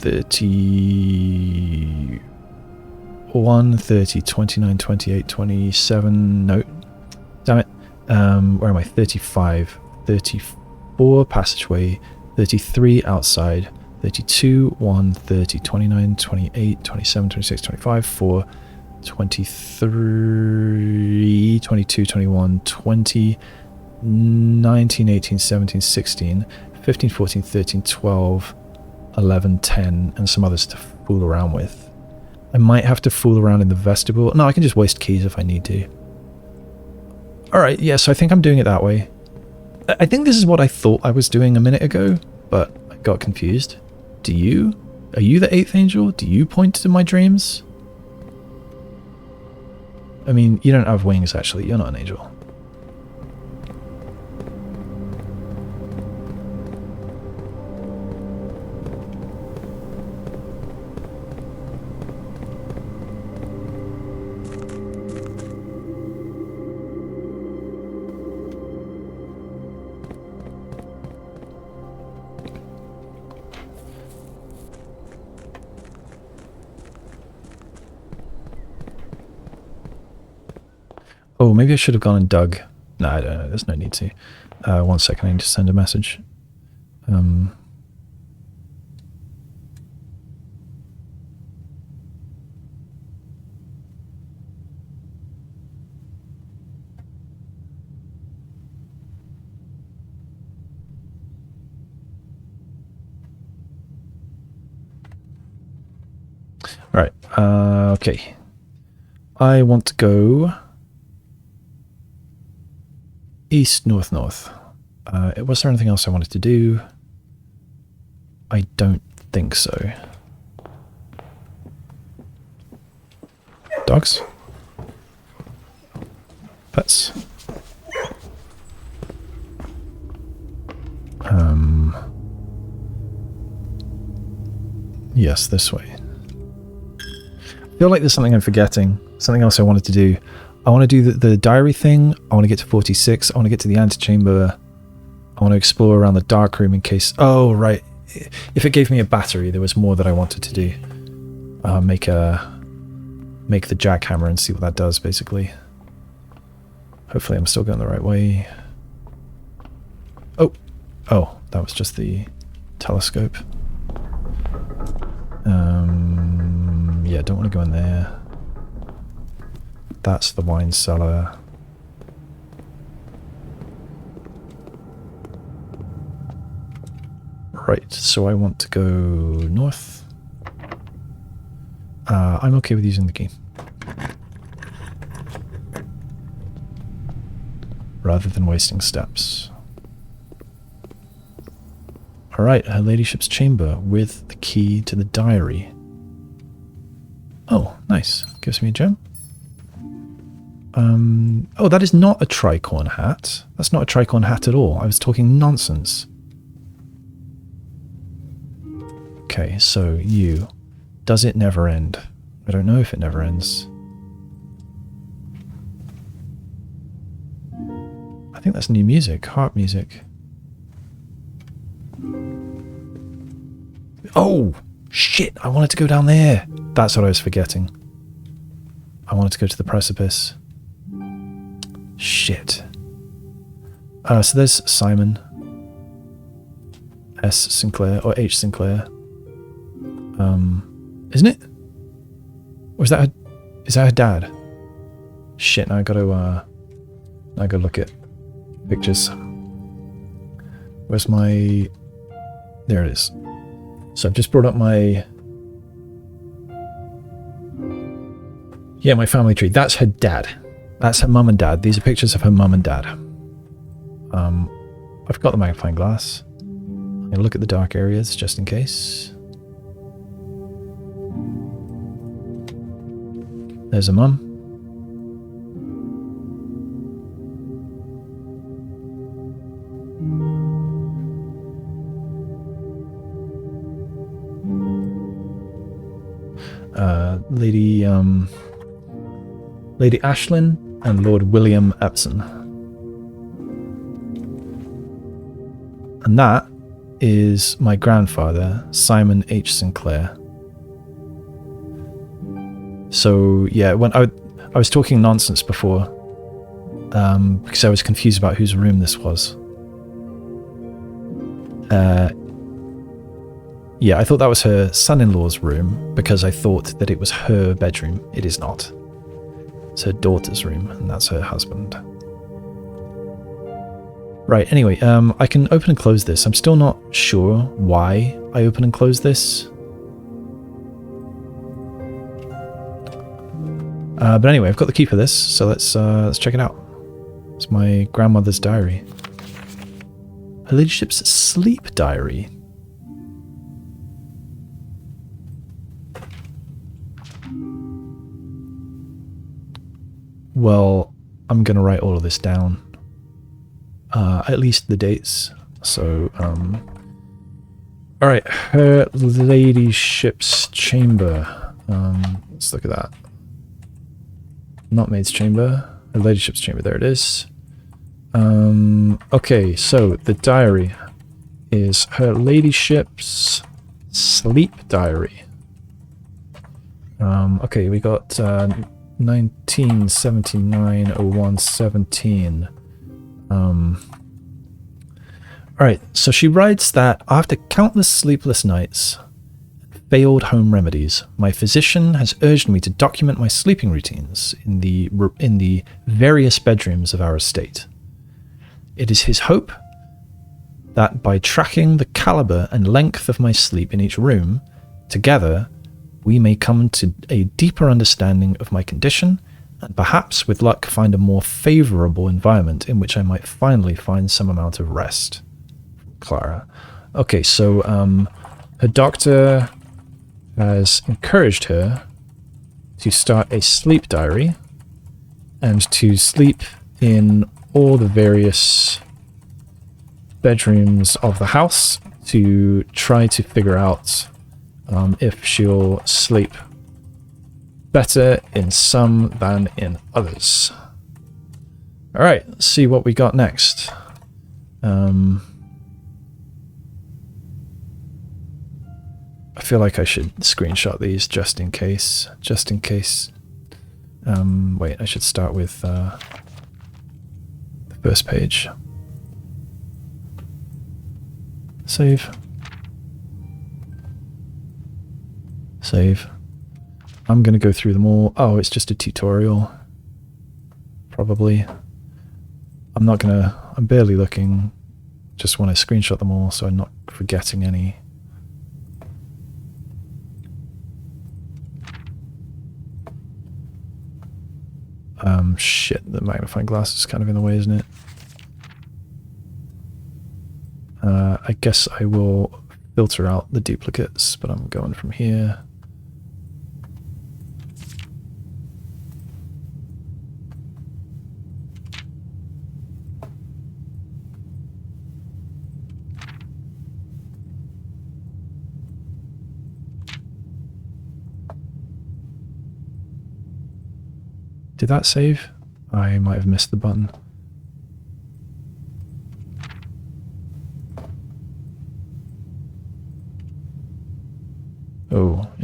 31, 30, 29, 28, 27, no, damn it, where am I, 35, 34 passageway, 33 outside, 32, 1, 30, 29, 28, 27, 26, 25, 4, 23, 22, 21, 20, 19, 18, 17, 16, 15, 14, 13, 12, 11, 10, and some others to fool around with. I might have to fool around in the vestibule. No, I can just waste keys if I need to. Alright, yeah, so I think I'm doing it that way. I think this is what I thought I was doing a minute ago, but I got confused. Do you? Are you the 8th angel? Do you point to my dreams? I mean, you don't have wings, actually. You're not an angel. Oh, maybe I should have gone and dug. No, I don't know. There's no need to. 1 second, I need to send a message. Right. Okay. I want to go east, north, north. Was there anything else I wanted to do? I don't think so. Dogs? Pets? Yes, this way. I feel like there's something I'm forgetting. Something else I wanted to do. I want to do the diary thing. I want to get to 46. I want to get to the antechamber. I want to explore around the darkroom in case... Oh, right. If it gave me a battery, there was more that I wanted to do. Make the jackhammer and see what that does, basically. Hopefully I'm still going the right way. Oh. Oh, that was just the telescope. Yeah, don't want to go in there. That's the wine cellar. Right, so I want to go north. I'm okay with using the key. Rather than wasting steps. Alright, her ladyship's chamber with the key to the diary. Oh, nice. Gives me a gem. Oh, that is not a tricorn hat. That's not a tricorn hat at all. I was talking nonsense. Okay, so you. Does it never end? I don't know if it never ends. think that's new music, harp music. Oh, shit, I wanted to go down there. That's what I was forgetting. I wanted to go to the precipice. Shit. So there's Simon. S. Sinclair, or H. Sinclair. Isn't it? Or is that her dad? Shit, now I gotta look at pictures. Where's my... There it is. So I've just brought up my... Yeah, my family tree. That's her dad. That's her mum and dad. These are pictures of her mum and dad. I've got the magnifying glass. I'm going to look at the dark areas just in case. There's a mum. Lady Ashlyn and Lord William Epsom. And that is my grandfather, Simon H. Sinclair. So, yeah, when I was talking nonsense before, because I was confused about whose room this was. Yeah, I thought that was her son-in-law's room, because I thought that it was her bedroom. It is not. It's her daughter's room, and that's her husband. Right, anyway, I can open and close this. I'm still not sure why I open and close this. But anyway, I've got the key for this, so let's check it out. It's my grandmother's diary. Her Ladyship's sleep diary. Well, I'm going to write all of this down. At least the dates. So, alright, her Ladyship's chamber. Let's look at that. Not maid's chamber. Her Ladyship's chamber, there it is. Okay, so the diary is her Ladyship's sleep diary. Okay, we got 1979-01-17. Alright, so she writes that after countless sleepless nights and failed home remedies, my physician has urged me to document my sleeping routines in the various bedrooms of our estate. It is his hope that by tracking the caliber and length of my sleep in each room, together we may come to a deeper understanding of my condition and perhaps, with luck, find a more favourable environment in which I might finally find some amount of rest. Clara. Okay, so her doctor has encouraged her to start a sleep diary and to sleep in all the various bedrooms of the house to try to figure out if she'll sleep better in some than in others. Alright, let's see what we got next. I feel like I should screenshot these just in case. Wait, I should start with the first page. Save. I'm going to go through them all. Oh, it's just a tutorial. Probably. I'm barely looking. Just want to screenshot them all so I'm not forgetting any. Shit, the magnifying glass is kind of in the way, isn't it? I guess I will filter out the duplicates, but I'm going from here. Did that save? I might have missed the button.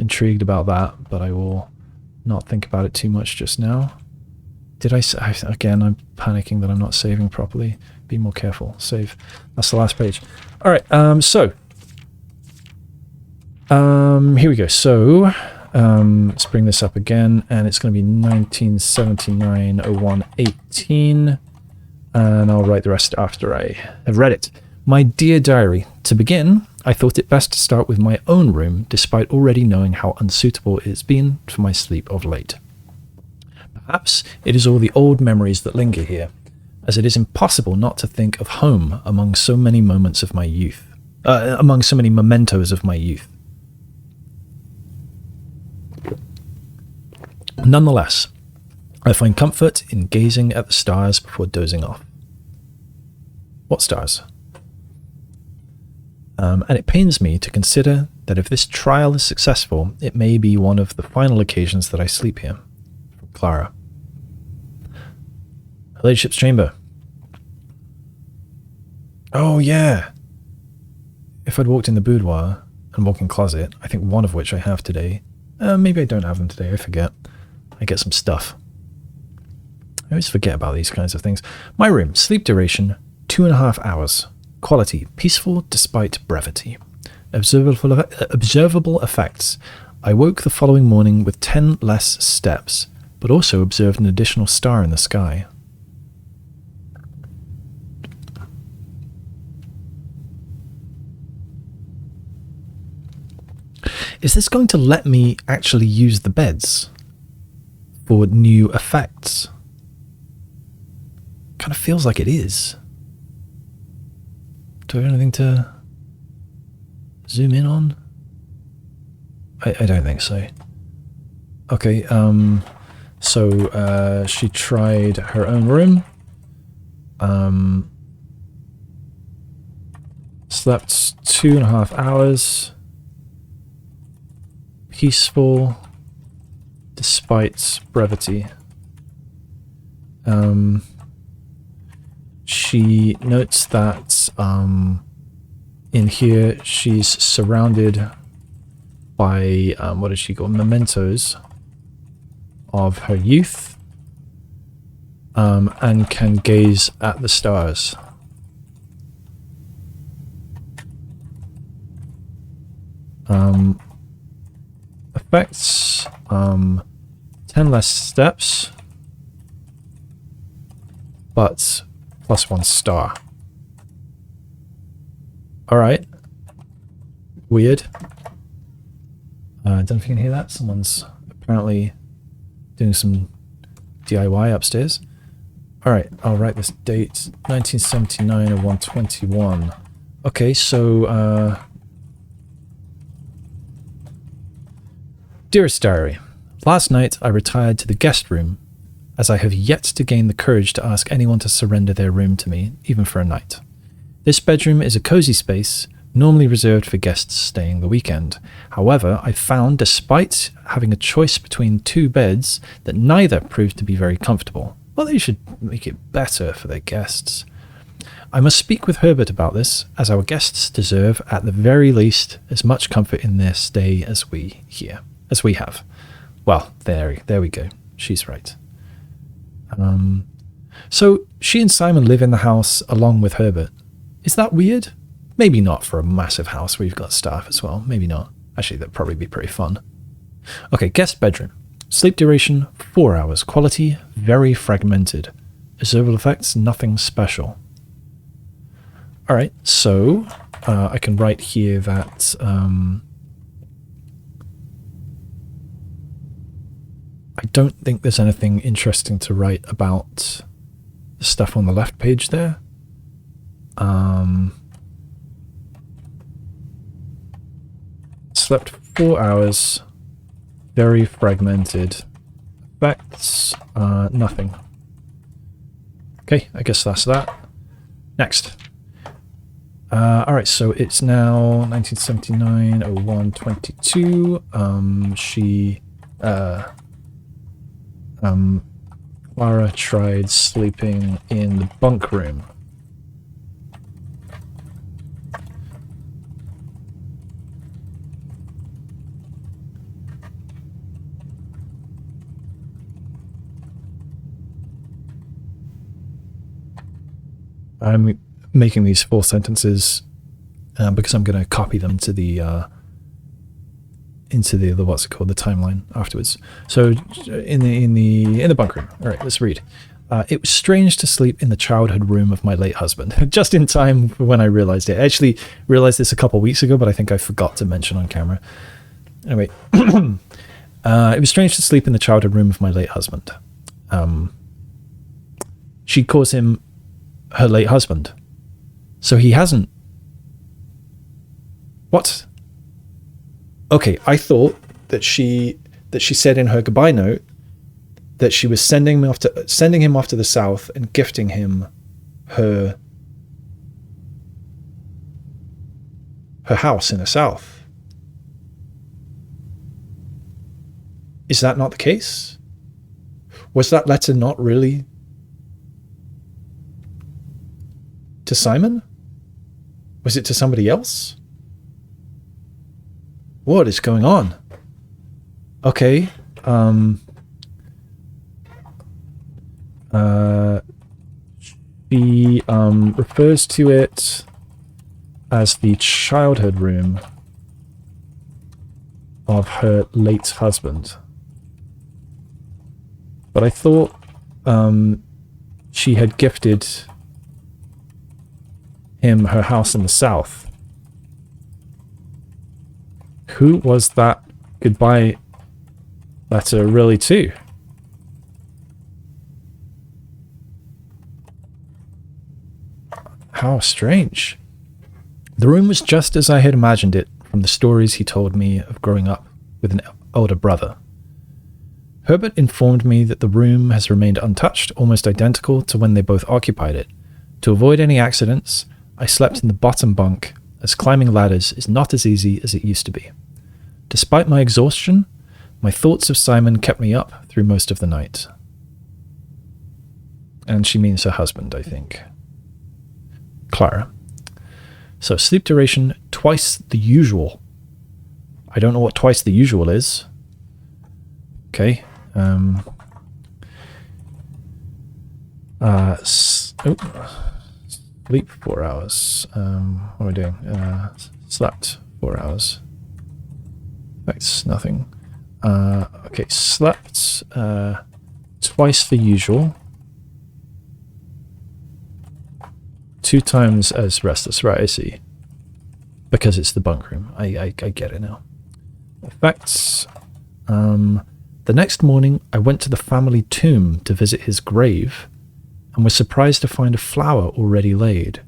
intrigued about that, but I will not think about it too much just now. Did again, I'm panicking that I'm not saving properly. Be more careful. Save. That's the last page. All right, here we go. So, let's bring this up again, and it's going to be 1979-01-18, and I'll write the rest after I have read it. My dear diary, to begin, I thought it best to start with my own room, despite already knowing how unsuitable it has been for my sleep of late. Perhaps it is all the old memories that linger here, as it is impossible not to think of home among so many moments of my youth, among so many mementos of my youth. Nonetheless, I find comfort in gazing at the stars before dozing off. What stars? And it pains me to consider that if this trial is successful, it may be one of the final occasions that I sleep here. Clara. Her Ladyship's chamber. Oh, yeah. If I'd walked in the boudoir and walk-in closet, I think one of which I have today. Maybe I don't have them today, I forget. I get some stuff. I always forget about these kinds of things. My room, sleep duration, 2.5 hours. Quality, peaceful despite brevity. Observable effects. I woke the following morning with 10 less steps, but also observed an additional star in the sky. Is this going to let me actually use the beds for new effects? Kind of feels like it is. Do I have anything to zoom in on? I don't think so. Okay, so she tried her own room. Slept 2.5 hours. Peaceful despite brevity. She notes that in here she's surrounded by what does she call mementos of her youth, and can gaze at the stars. Effects, 10 less steps, but +1 star. Alright. Weird. I don't know if you can hear that. Someone's apparently doing some DIY upstairs. Alright, I'll write this date. 1979-01-21. Okay, so, Dearest Diary, last night I retired to the guest room, as I have yet to gain the courage to ask anyone to surrender their room to me, even for a night. This bedroom is a cozy space, normally reserved for guests staying the weekend. However, I found, despite having a choice between 2 beds, that neither proved to be very comfortable. Well, they should make it better for their guests. I must speak with Herbert about this, as our guests deserve, at the very least, as much comfort in their stay as we have. Well, there we go. She's right. So she and Simon live in the house along with Herbert. Is that weird? Maybe not for a massive house where you've got staff as well. Maybe not. Actually, that'd probably be pretty fun. Okay, guest bedroom. Sleep duration, 4 hours. Quality, very fragmented. Observable effects, nothing special. Alright, so I can write here that I don't think there's anything interesting to write about the stuff on the left page there. Slept 4 hours. Very fragmented. Effects, nothing. Okay, I guess that's that. Next. Alright, so it's now 1979-01-22. Clara tried sleeping in the bunk room. I'm making these full sentences because I'm going to copy them to the what's it called, the timeline afterwards. So in the bunk room. All right, let's read. It was strange to sleep in the childhood room of my late husband. Just in time for when I realized it. I actually realized this a couple of weeks ago, but I think I forgot to mention on camera. Anyway, it was strange to sleep in the childhood room of my late husband. She calls him her late husband. So he hasn't. What? Okay, I thought that she said in her goodbye note that she was sending him off to the south and gifting him her house in the south. Is that not the case? Was that letter not really to Simon? Was it to somebody else? What is going on? Okay. She refers to it as the childhood room of her late husband. But I thought she had gifted him her house in the south. Who was that goodbye letter really to? How strange. The room was just as I had imagined it from the stories he told me of growing up with an older brother. Herbert informed me that the room has remained untouched, almost identical to when they both occupied it. To avoid any accidents, I slept in the bottom bunk, as climbing ladders is not as easy as it used to be. Despite my exhaustion, my thoughts of Simon kept me up through most of the night. And she means her husband, I think. Clara. So sleep duration, twice the usual. I don't know what twice the usual is. Okay. Sleep 4 hours. What am I doing? Slept 4 hours. That's nothing. Okay, slept twice the usual. 2 times as restless. Right, I see. Because it's the bunk room. I get it now. Effects. The next morning, I went to the family tomb to visit his grave and was surprised to find a flower already laid.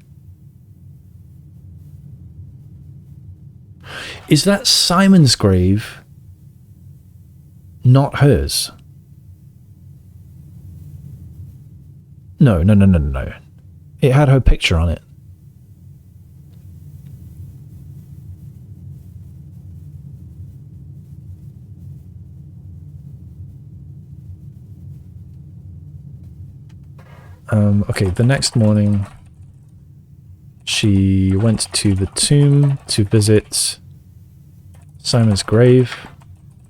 Is that Simon's grave? Not hers? No. It had her picture on it. Okay, the next morning she went to the tomb to visit Simon's grave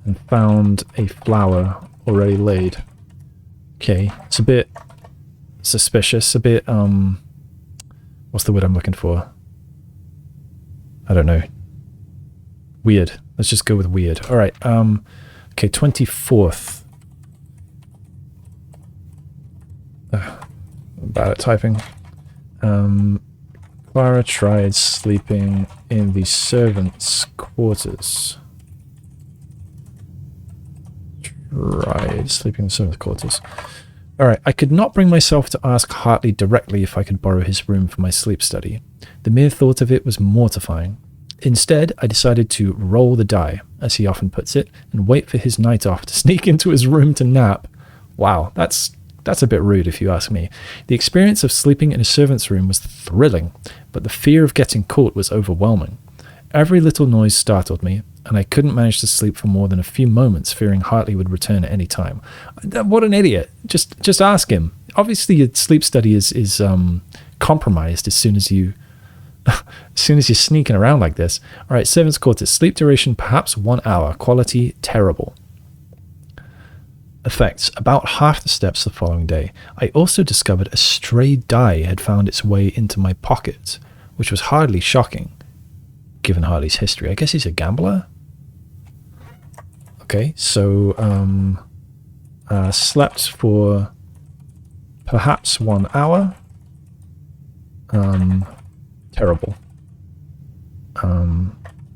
and found a flower already laid. Okay, it's a bit suspicious, a bit, what's the word I'm looking for? I don't know. Weird. Let's just go with weird. Alright, okay, 24th. I'm bad at typing. Clara tried sleeping in the servants' quarters. Alright, I could not bring myself to ask Hartley directly if I could borrow his room for my sleep study. The mere thought of it was mortifying. Instead, I decided to roll the die, as he often puts it, and wait for his night off to sneak into his room to nap. Wow, that's a bit rude if you ask me. The experience of sleeping in a servant's room was thrilling, but the fear of getting caught was overwhelming. Every little noise startled me, and I couldn't manage to sleep for more than a few moments, fearing Hartley would return at any time. What an idiot. Just ask him. Obviously your sleep study is compromised as soon as you're sneaking around like this. Alright, servant's quarters. Sleep duration perhaps 1 hour. Quality terrible. Effects. About half the steps the following day, I also discovered a stray die had found its way into my pocket, which was hardly shocking, given Harley's history. I guess he's a gambler? Okay, so, slept for perhaps 1 hour. Terrible.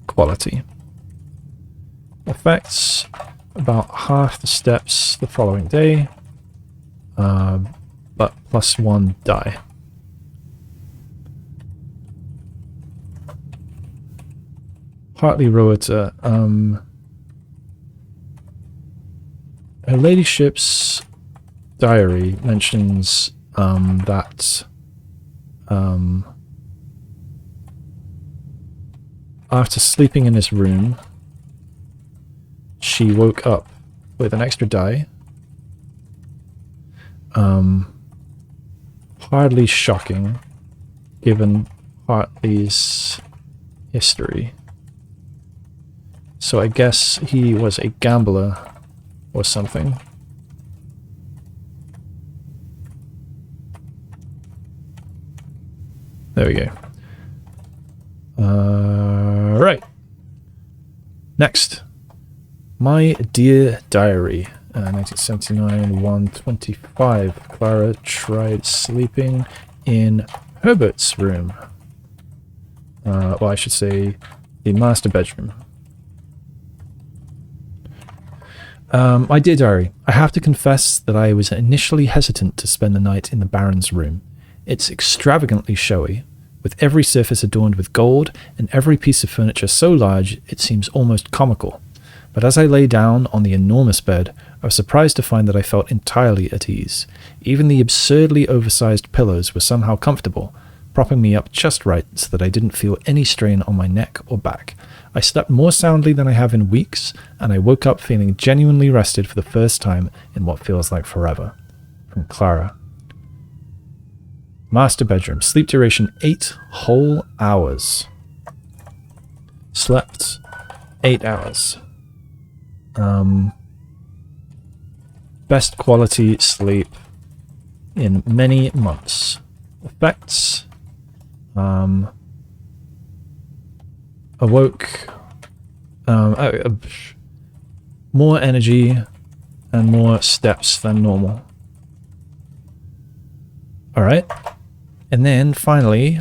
Quality. Effects. About half the steps the following day, but +1 die. Hartley Rota. Her Ladyship's diary mentions that after sleeping in his room, she woke up with an extra die. Hardly shocking, given Hartley's history. So I guess he was a gambler or something. There we go. Right. Next. My Dear Diary. 1979, 125. Clara tried sleeping in Herbert's room. Well, I should say the master bedroom. My Dear Diary. I have to confess that I was initially hesitant to spend the night in the Baron's room. It's extravagantly showy, with every surface adorned with gold and every piece of furniture so large it seems almost comical. But as I lay down on the enormous bed, I was surprised to find that I felt entirely at ease. Even the absurdly oversized pillows were somehow comfortable, propping me up just right so that I didn't feel any strain on my neck or back. I slept more soundly than I have in weeks, and I woke up feeling genuinely rested for the first time in what feels like forever. From Clara. Master bedroom. Sleep duration 8 whole hours. Slept 8 hours. Best quality sleep in many months. Effects. Awoke. More energy and more steps than normal. Alright. And then finally,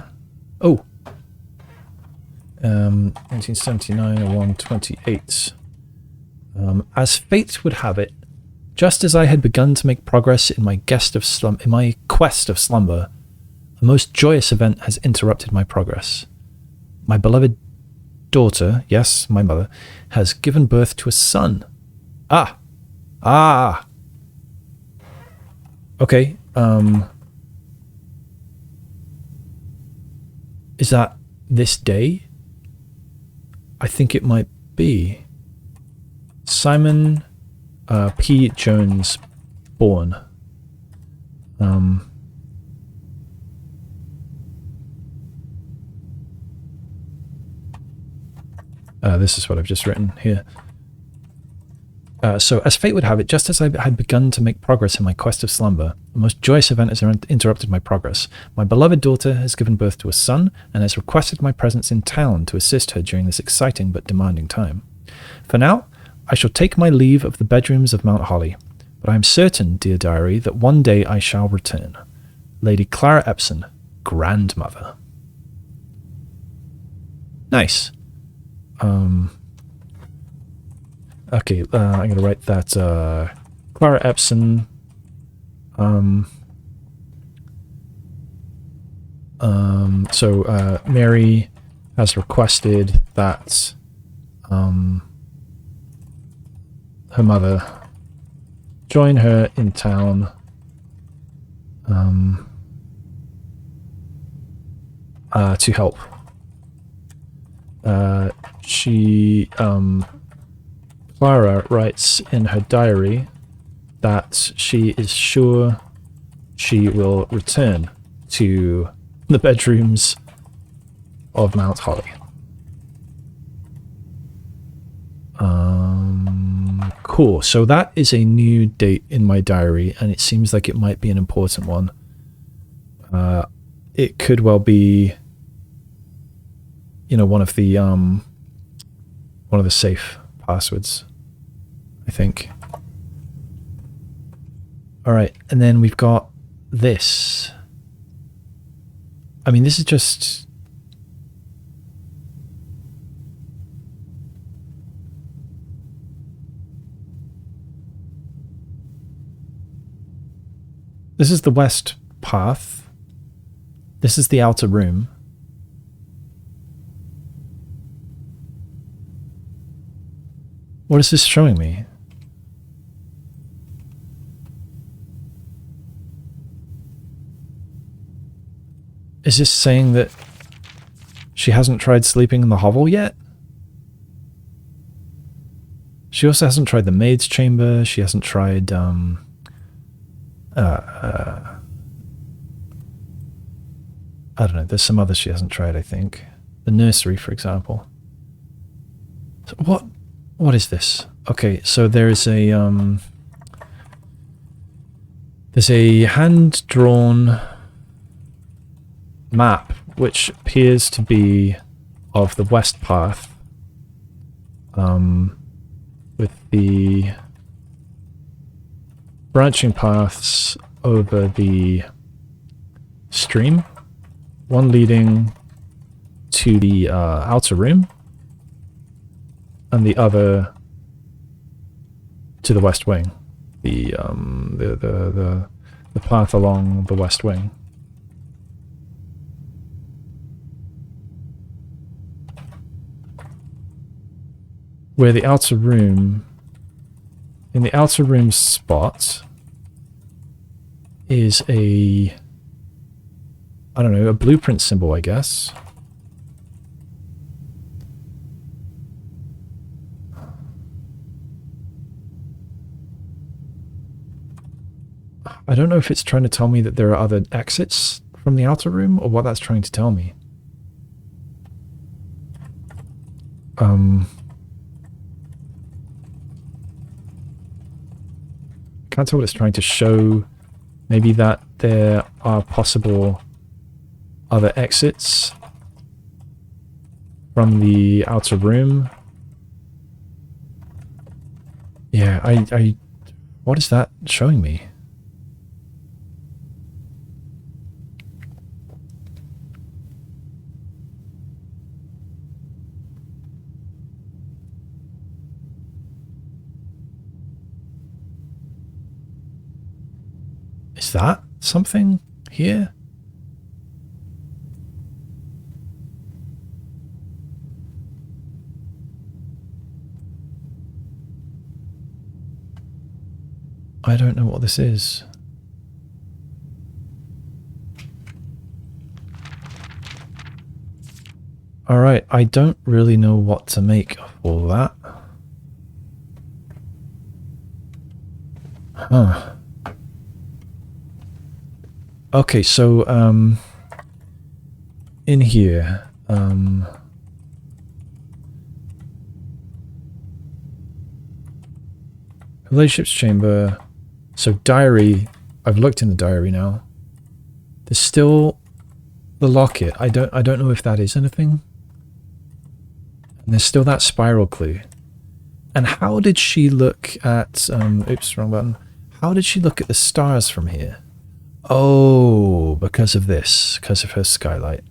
1979 or 128. As fate would have it, just as I had begun to make progress in my quest of slumber, a most joyous event has interrupted my progress. My beloved daughter, yes, my mother, has given birth to a son. Okay, is that this day? I think it might be. Simon P. Jones born. This is what I've just written here. So, as fate would have it, just as I had begun to make progress in my quest of slumber, a most joyous event has interrupted my progress. My beloved daughter has given birth to a son and has requested my presence in town to assist her during this exciting but demanding time. For now, I shall take my leave of the bedrooms of Mount Holly, but I am certain, dear diary, that one day I shall return. Lady Clara Epson, grandmother. Nice. Okay, I'm going to write that, Clara Epson, so Mary has requested that, her mother join her in town, to help. Clara writes in her diary that she is sure she will return to the bedrooms of Mount Holly. Cool. So that is a new date in my diary, and it seems like it might be an important one. It could well be, you know, one of the safe passwords, I think. All right, and then we've got this. I mean, this is just... This is the west path. This is the outer room. What is this showing me? Is this saying that she hasn't tried sleeping in the hovel yet? She also hasn't tried the maid's chamber. She hasn't tried, I don't know, there's some others she hasn't tried, I think. The nursery, for example. So what is this? Okay, so there's a hand-drawn map which appears to be of the west path, with the branching paths over the stream, one leading to the outer room and the other to the west wing, the path along the west wing. Where the outer room, in the outer room spot, is a, I don't know, a blueprint symbol, I guess. I don't know if it's trying to tell me that there are other exits from the outer room, or what that's trying to tell me. Can't tell what it's trying to show. Maybe that there are possible other exits from the outer room. Yeah, what is that showing me? Is that something here? I don't know what this is. Alright, I don't really know what to make of all that. Huh. Okay, so, in here, Ladyship's chamber, so diary, I've looked in the diary now. There's still the locket. I don't know if that is anything. And there's still that spiral clue. And how did she look at, oops, wrong button. How did she look at the stars from here? Oh, because of this, because of her skylight.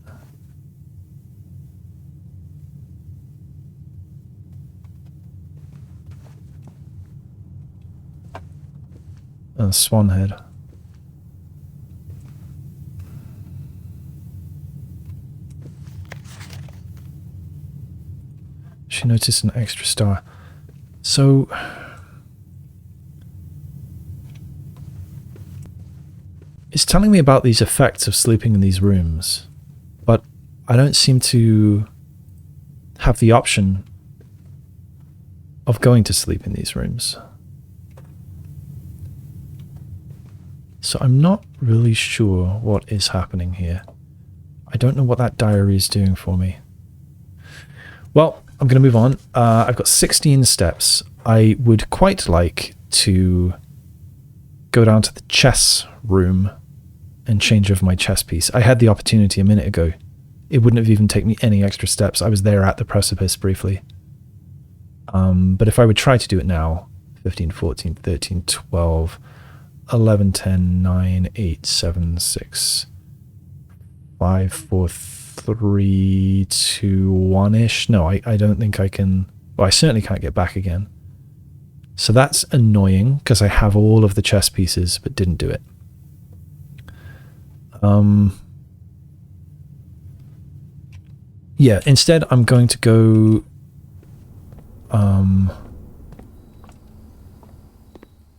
And swan head. She noticed an extra star. So... it's telling me about these effects of sleeping in these rooms, but I don't seem to have the option of going to sleep in these rooms. So I'm not really sure what is happening here. I don't know what that diary is doing for me. Well, I'm going to move on. I've got 16 steps. I would quite like to go down to the chess room and change over my chess piece. I had the opportunity a minute ago. It wouldn't have even taken me any extra steps. I was there at the precipice briefly. But if I would try to do it now, 15, 14, 13, 12, 11, 10, 9, 8, 7, 6, 5, 4, 3, 2, 1-ish. No, I don't think I can... Well, I certainly can't get back again. So that's annoying, because I have all of the chess pieces, but didn't do it. Yeah, instead I'm going to go...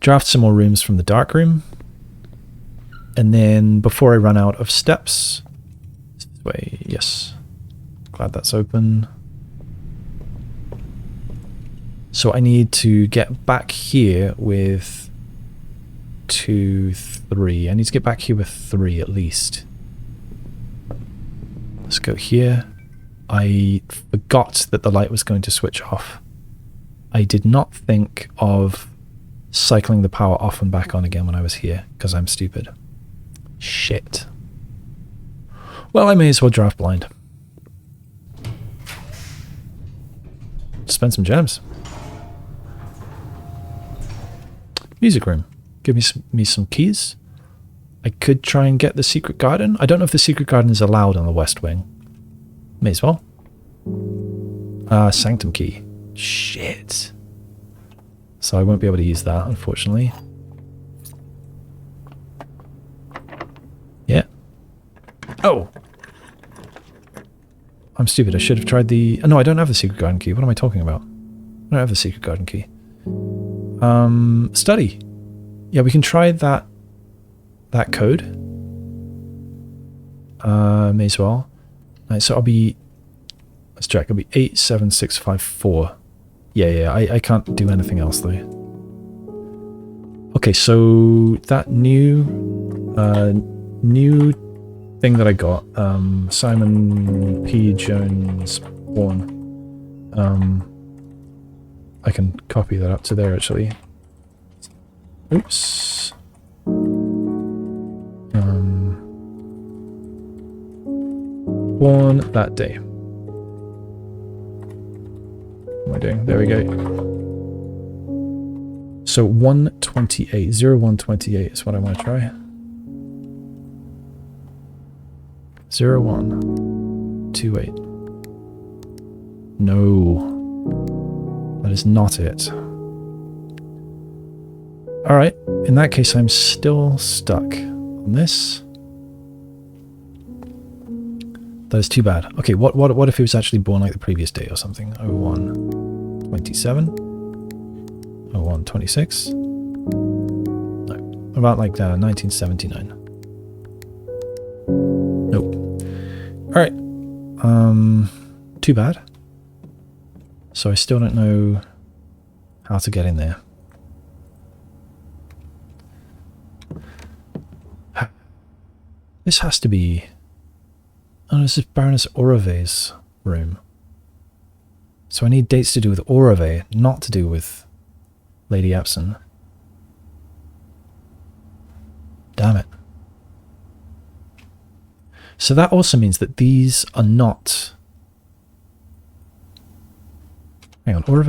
draft some more rooms from the Darkroom. And then, before I run out of steps... This way, yes. Glad that's open. So I need to get back here with 2, 3. I need to get back here with 3 at least. Let's go here. I forgot that the light was going to switch off. I did not think of cycling the power off and back on again when I was here, because I'm stupid. Shit. Well, I may as well draft blind. Spend some gems. Music room. Give me some keys. I could try and get the secret garden. I don't know if the secret garden is allowed on the west wing. May as well. Sanctum key. Shit. So I won't be able to use that, unfortunately. Yeah. Oh! I'm stupid. I should have tried the... Oh, no, I don't have the secret garden key. What am I talking about? I don't have the secret garden key. Study. Yeah, we can try that code. May as well. Right, so I'll be... Let's check. It'll be 87654. Yeah, I can't do anything else though. Okay, so that new thing that I got, Simon P. Jones Born. I can copy that up to there actually. Oops. Born that day. What am I doing? There we go. So 128, 0128 is what I want to try. 0128. No. That is not it. Alright, in that case I'm still stuck on this. That is too bad. Okay, what if he was actually born like the previous day or something? 0127? 0126? No. About like 1979. Nope. Alright. Too bad. So I still don't know how to get in there. This has to be... Oh, this is Baroness Orave's room. So I need dates to do with Orave, not to do with Lady Epson. Damn it. So that also means that these are not... Hang on, Orave...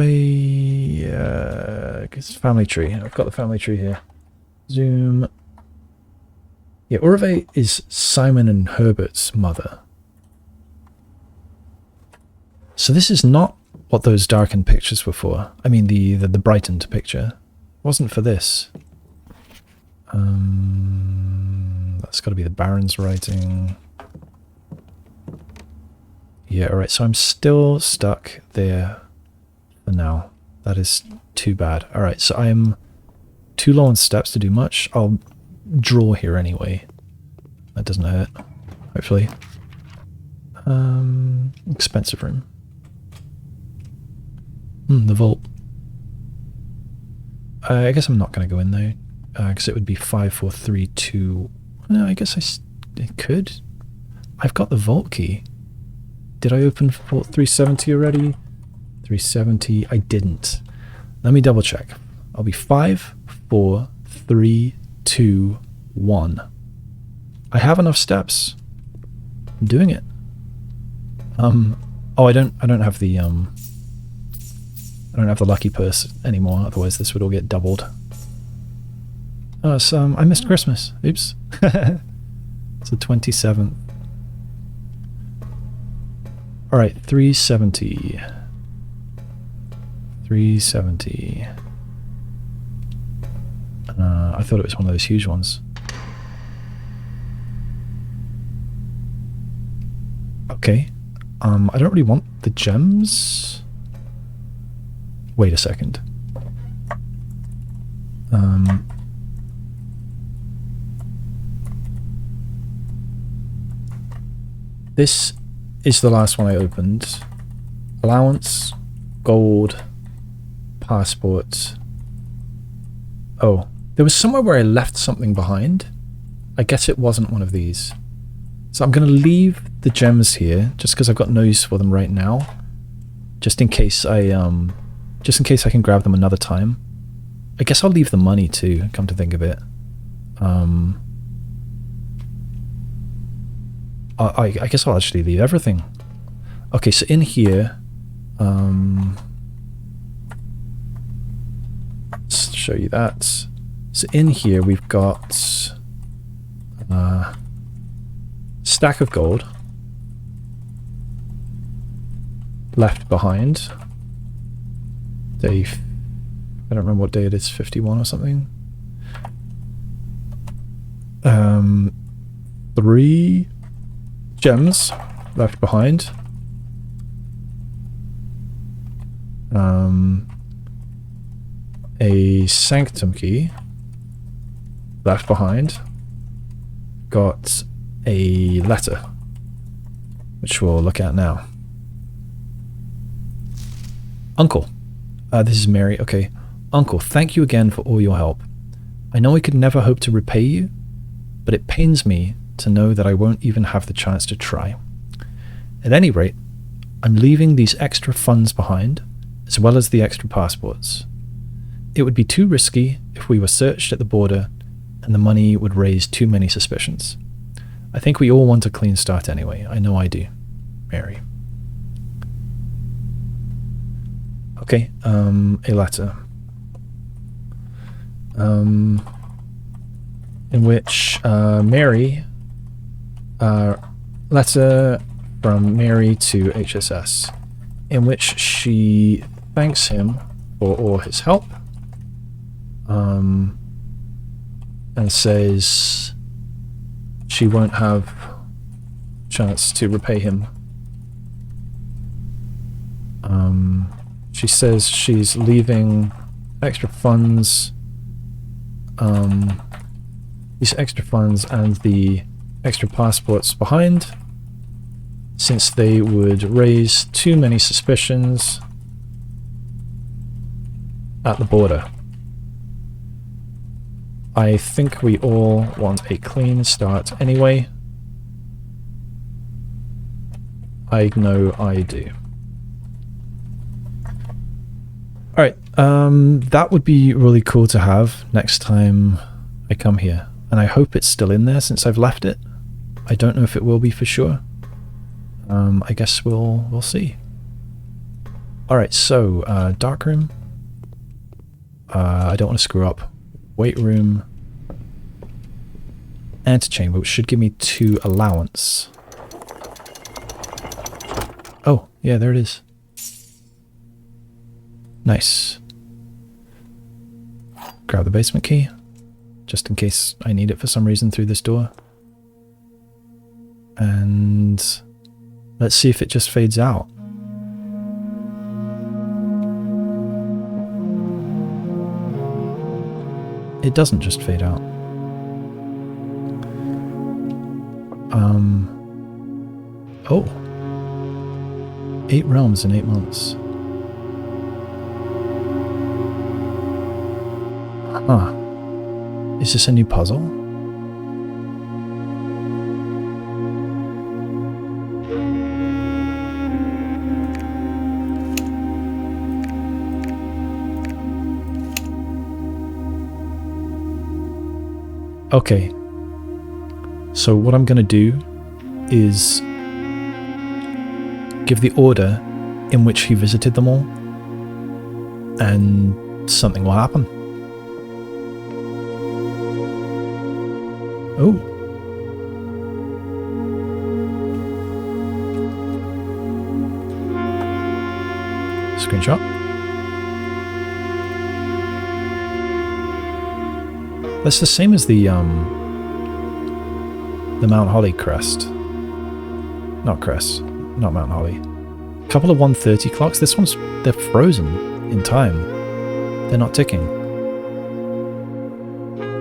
it's family tree. I've got the family tree here. Zoom... Yeah, Orave is Simon and Herbert's mother. So this is not what those darkened pictures were for. I mean, the brightened picture. It wasn't for this. That's got to be the Baron's writing. Yeah, alright, so I'm still stuck there for now. That is too bad. Alright, so I'm too low on steps to do much. I'll draw here anyway. That doesn't hurt, hopefully. Expensive room. The vault. I guess I'm not going to go in though, because it would be 5, 4, 3, 2... No, I guess it could. I've got the vault key. Did I open vault 370 already? 370, I didn't. Let me double check. I'll be 5, 4, 3, 2, 1. I have enough steps. I'm doing it. Oh, I don't have the lucky purse anymore. Otherwise, this would all get doubled. Oh, so I missed Christmas. Oops. It's the 27th. All right, 370. 370. I thought it was one of those huge ones. Okay. I don't really want the gems. Wait a second. This is the last one I opened. Allowance, gold, passport. Oh, there was somewhere where I left something behind. I guess it wasn't one of these. So I'm going to leave the gems here, just because I've got no use for them right now. Just in case I can grab them another time. I guess I'll leave the money too, come to think of it. I guess I'll actually leave everything. Okay, so in here, let's show you that. So in here we've got stack of gold left behind. Day, I don't remember what day it is, 51 or something. 3 gems left behind. A sanctum key left behind. Got a letter, which we'll look at now. Uncle. This is Mary. Okay. Uncle, thank you again for all your help. I know I could never hope to repay you, but it pains me to know that I won't even have the chance to try. At any rate, I'm leaving these extra funds behind, as well as the extra passports. It would be too risky if we were searched at the border, and the money would raise too many suspicions. I think we all want a clean start anyway. I know I do. Mary. Okay, a letter. In which Mary, letter from Mary to HSS, in which she thanks him for all his help, and says she won't have a chance to repay him. She says she's leaving extra funds, these extra funds and the extra passports behind, since they would raise too many suspicions at the border. I think we all want a clean start anyway. I know I do. Alright, that would be really cool to have next time I come here. And I hope it's still in there since I've left it. I don't know if it will be for sure. I guess we'll see. Alright, so, Darkroom. I don't want to screw up. Weight room. Antechamber, which should give me 2 allowance. Oh, yeah, there it is. Nice. Grab the basement key, just in case I need it for some reason through this door. And let's see if it just fades out. It doesn't just fade out. Oh. 8 realms in 8 months. Huh. Is this a new puzzle? Okay. So what I'm going to do is give the order in which he visited them all, and something will happen. Oh. Screenshot. That's the same as the Mount Holly crest. Not crest, not Mount Holly. A couple of 130 clocks. This one's, they're frozen in time. They're not ticking.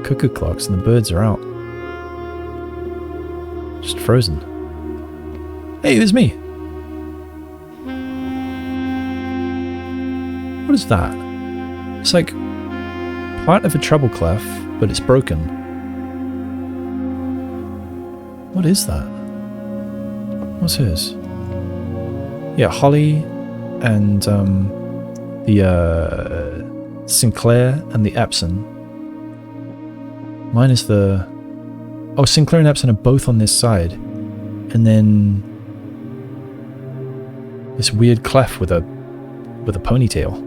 Cuckoo clocks and the birds are out. Just frozen. Hey, there's me. What is that? It's like part of a treble clef, but it's broken. What is that? What's hers? Yeah, Holly and the Sinclair and the Epson. Mine is the... Oh, Sinclair and Epson are both on this side. And then this weird clef with a ponytail.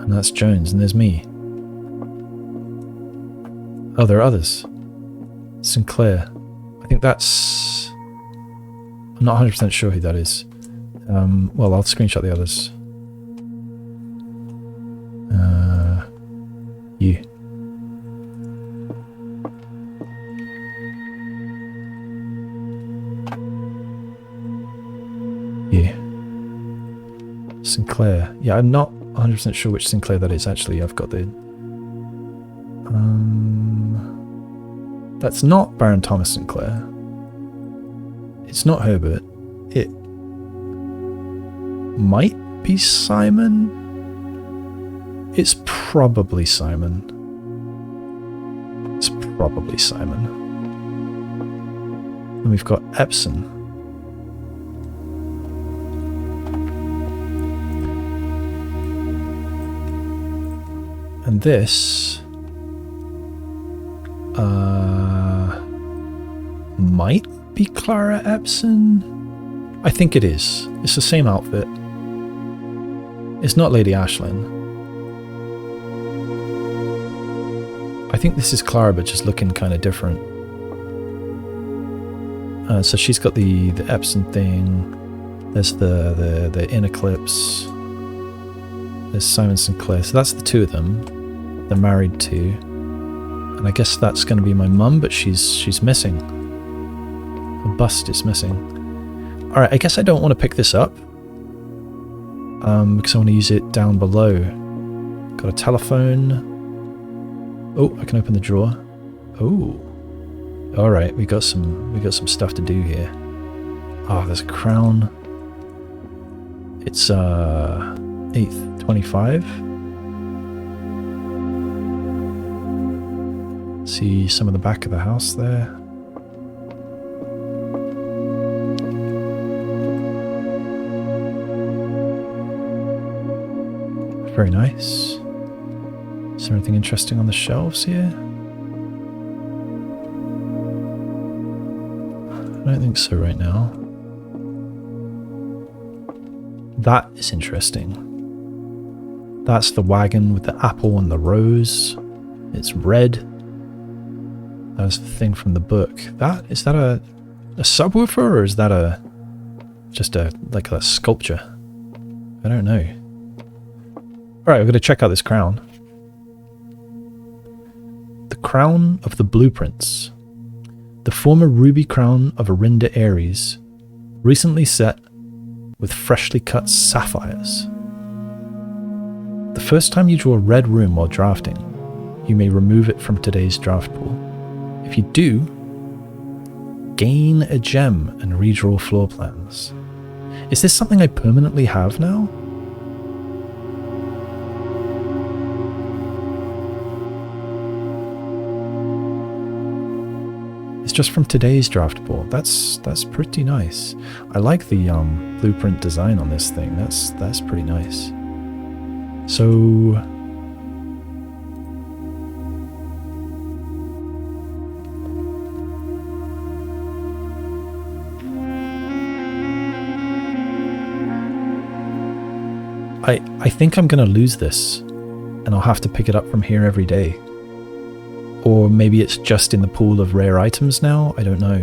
And that's Jones, and there's me. Oh, there are others. Sinclair. I think that's... I'm not 100% sure who that is. Well, I'll screenshot the others. You. You. Sinclair. Yeah, I'm not 100% sure which Sinclair that is. Actually, I've got the... That's not Baron Thomas Sinclair. It's not Herbert. It might be Simon. It's probably Simon. It's probably Simon. And we've got Epson. And this might be Clara Epson. I think it is. It's the same outfit. It's not Lady Ashlyn. I think this is Clara, but just looking kind of different. So she's got the Epson thing. There's the in eclipse. There's Simon Sinclair. So that's the two of them. They're married to. And I guess that's going to be my mum, but she's missing. The bust is missing. Alright, I guess I don't want to pick this up. Because I want to use it down below. Got a telephone. Oh, I can open the drawer. Oh. Alright, we got some stuff to do here. Oh, there's a crown. It's 8th 25. See some of the back of the house there. Very nice. Is there anything interesting on the shelves here? I don't think so right now. That is interesting. That's the wagon with the apple and the rose. It's red. That's the thing from the book. Is that a subwoofer, or is that just a sculpture? I don't know. Alright, we're going to check out this crown. The crown of the blueprints. The former ruby crown of Arinda Aries, recently set with freshly cut sapphires. The first time you draw a red room while drafting, you may remove it from today's draft pool. If you do, gain a gem and redraw floor plans. Is this something I permanently have now? It's just from today's draft pool. That's pretty nice. I like the blueprint design on this thing. That's pretty nice. So I think I'm going to lose this, and I'll have to pick it up from here every day. Or maybe it's just in the pool of rare items now, I don't know.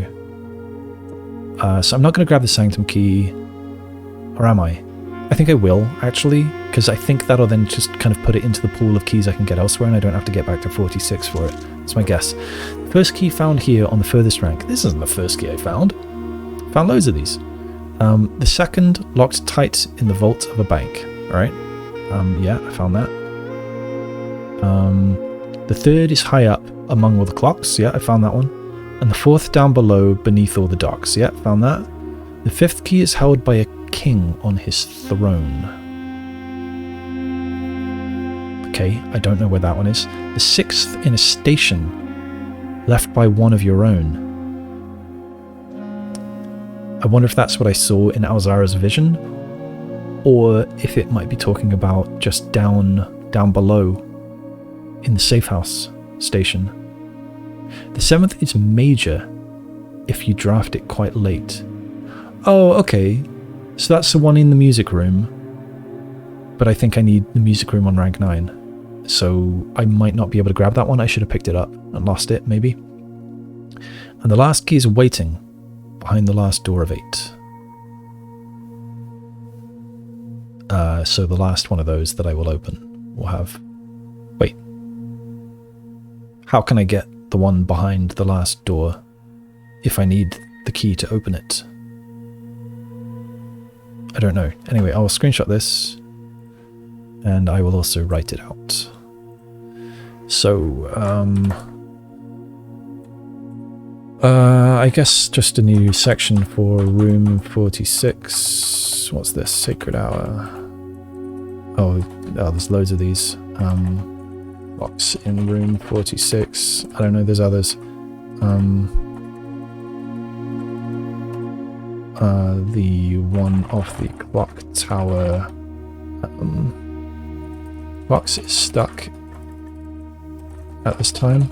So I'm not going to grab the sanctum key, or am I? I think I will, actually, because I think that'll then just kind of put it into the pool of keys I can get elsewhere, and I don't have to get back to 46 for it. That's my guess. First key found here on the furthest rank. This isn't the first key I found. Found loads of these. The second locked tight in the vault of a bank. Alright. Yeah, I found that. The third is high up among all the clocks. Yeah, I found that one. And the fourth down below beneath all the docks. Yeah, found that. The fifth key is held by a king on his throne. Okay, I don't know where that one is. The sixth in a station left by one of your own. I wonder if that's what I saw in Alzara's vision, or if it might be talking about just down below in the safe house station. The seventh is major if you draft it quite late. Oh, okay. So that's the one in the music room. But I think I need the music room on rank 9. So I might not be able to grab that one. I should have picked it up and lost it, maybe. And the last key is waiting behind the last door of 8. So the last one of those that I will open will have... Wait. How can I get the one behind the last door if I need the key to open it? I don't know. Anyway, I'll screenshot this and I will also write it out. So, I guess just a new section for room 46. What's this? Sacred Hour. Oh, there's loads of these. Box in room 46. I don't know, there's others. The one off the clock tower. Box is stuck at this time.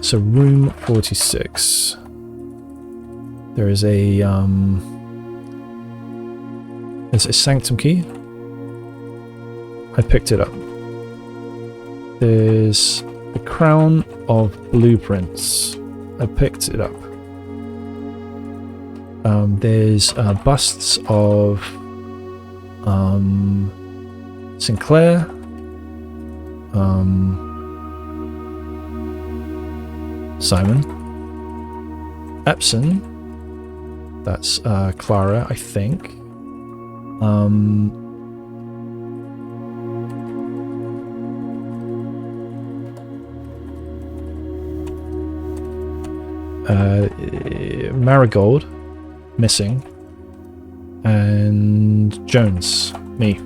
So room 46. There is there's a sanctum key. I picked it up. There's the crown of blueprints. I picked it up. There's busts of Sinclair, Simon, Epson, that's Clara, I think. Marigold, missing, and Jones, me.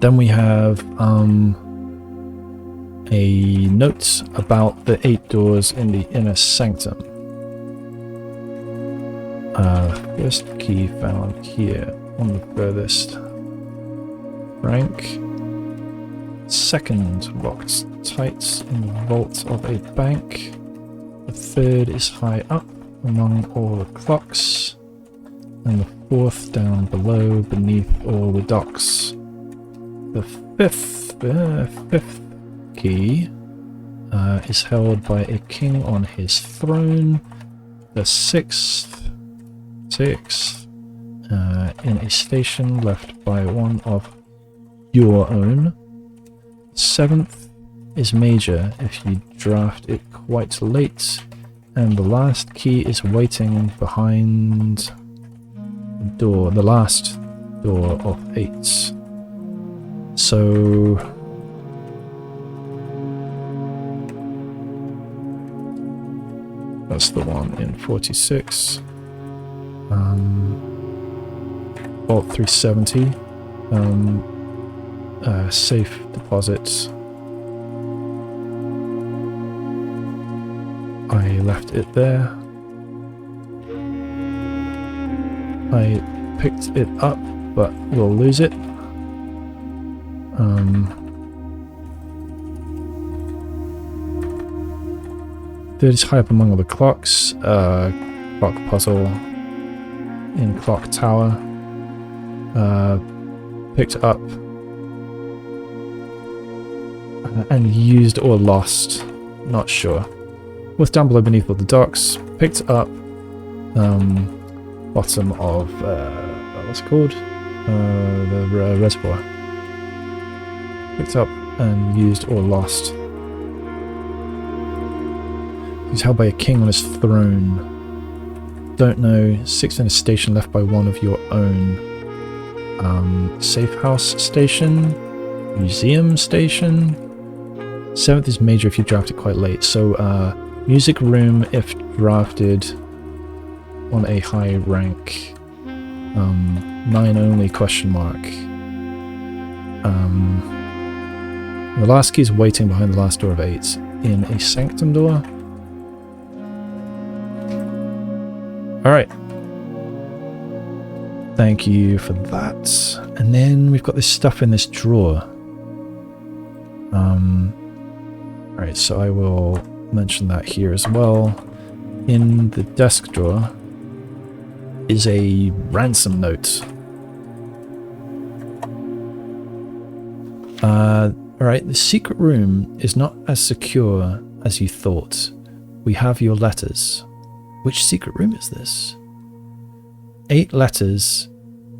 Then we have a note about the 8 doors in the inner sanctum. First key found here on the furthest rank. Second locked tight in the vault of a bank. The third is high up among all the clocks, and the fourth down below beneath all the docks. The fifth key is held by a king on his throne. The sixth in a station left by one of your own. Seventh is major if you draft it quite late, and the last key is waiting behind the door, the last door of 8. So that's the one in 46. Vault 370. Safe deposits. I left it there. I picked it up, but we'll lose it. Third is high up among all the clocks. Clock puzzle. in Clock Tower. Picked up and used or lost. Not sure. What's down below beneath all the docks. Picked up bottom of what's it called? The reservoir. Picked up and used or lost. He's held by a king on his throne. Don't know. 6th in a station left by one of your own. Safe house station. Museum station. 7th is major if you draft it quite late. So music room if drafted on a high rank. 9 only question mark. The last key is waiting behind the last door of 8 in a sanctum door. Alright. Thank you for that. And then we've got this stuff in this drawer. Alright, so I will mention that here as well. In the desk drawer is a ransom note. Alright, the secret room is not as secure as you thought. We have your letters. Which secret room is this? 8 letters,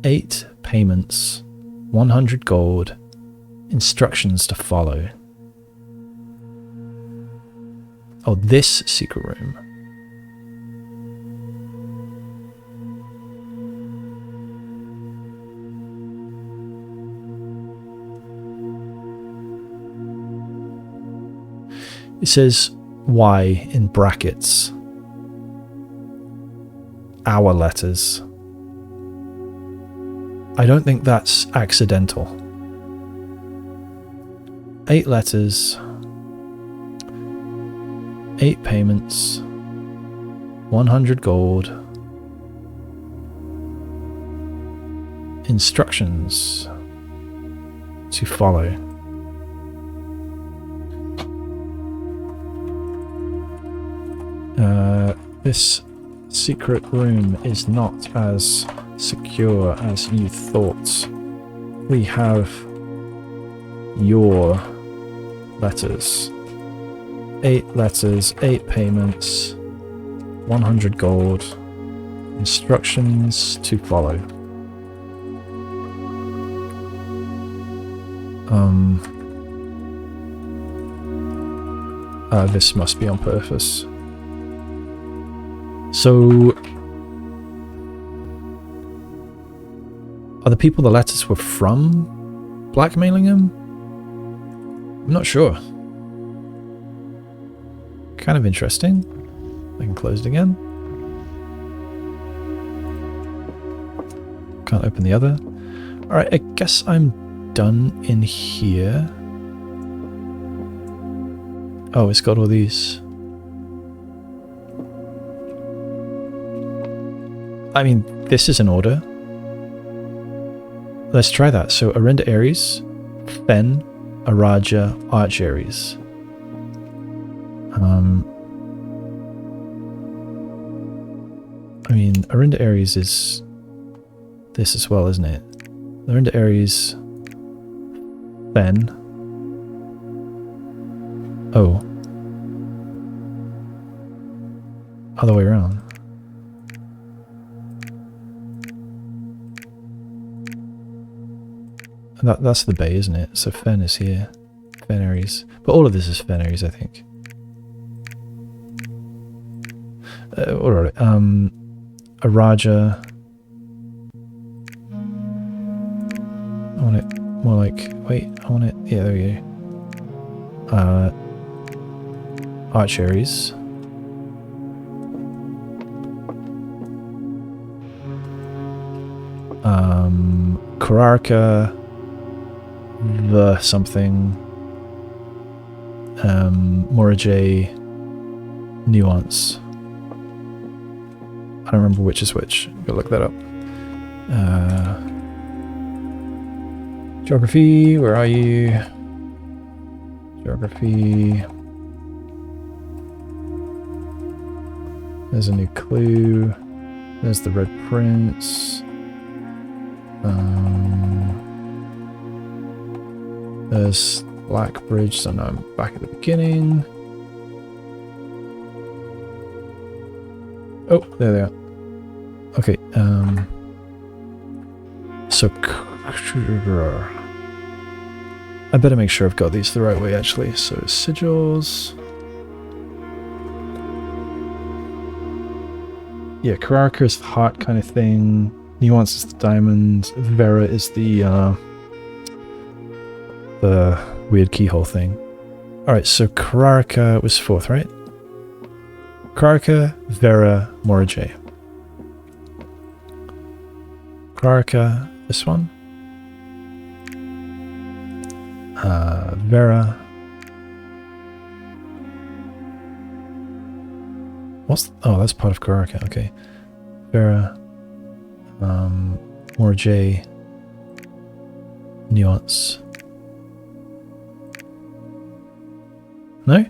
8 payments, 100 gold, instructions to follow. Oh, this secret room. It says Y in brackets. Our letters. I don't think that's accidental. 8 letters, 8 payments, 100 gold, instructions to follow. This secret room is not as secure as you thought. We have your letters. 8 letters, 8 payments, 100 gold, instructions to follow. This must be on purpose. So, are the people the letters were from blackmailing him? I'm not sure. Kind of interesting. I can close it again. Can't open the other. Alright, I guess I'm done in here. Oh, it's got all these. I mean, this is an order. Let's try that. So, Arinda Aries, Fen, Araja, Arch Aries. I mean, Arinda Aries is this as well, isn't it? Arinda Aries, Fen. Oh. Other way around. That's the bay, isn't it? So Fen is here. Fen Aries. But all of this is Fen Aries, I think. Alright. Araja. I want it more like... Wait, I want it... Yeah, there we go. Arch Aries. Kararka. The something. Morajay. Nuance. I don't remember which is which. Go look that up. Geography, where are you? Geography. There's a new clue. There's the Red Prince. There's Black Bridge, so now I'm back at the beginning. Oh, there they are. Okay, so I better make sure I've got these the right way, actually. So sigils. Yeah, Kararka is the heart kind of thing. Nuance is the diamond. Vera is the weird keyhole thing. Alright, so Kararka was 4th, right? Kararka, Vera, Morajay. Kararka, this one. Vera. Oh, that's part of Kararka, okay. Vera. Morajay. Nuance. No?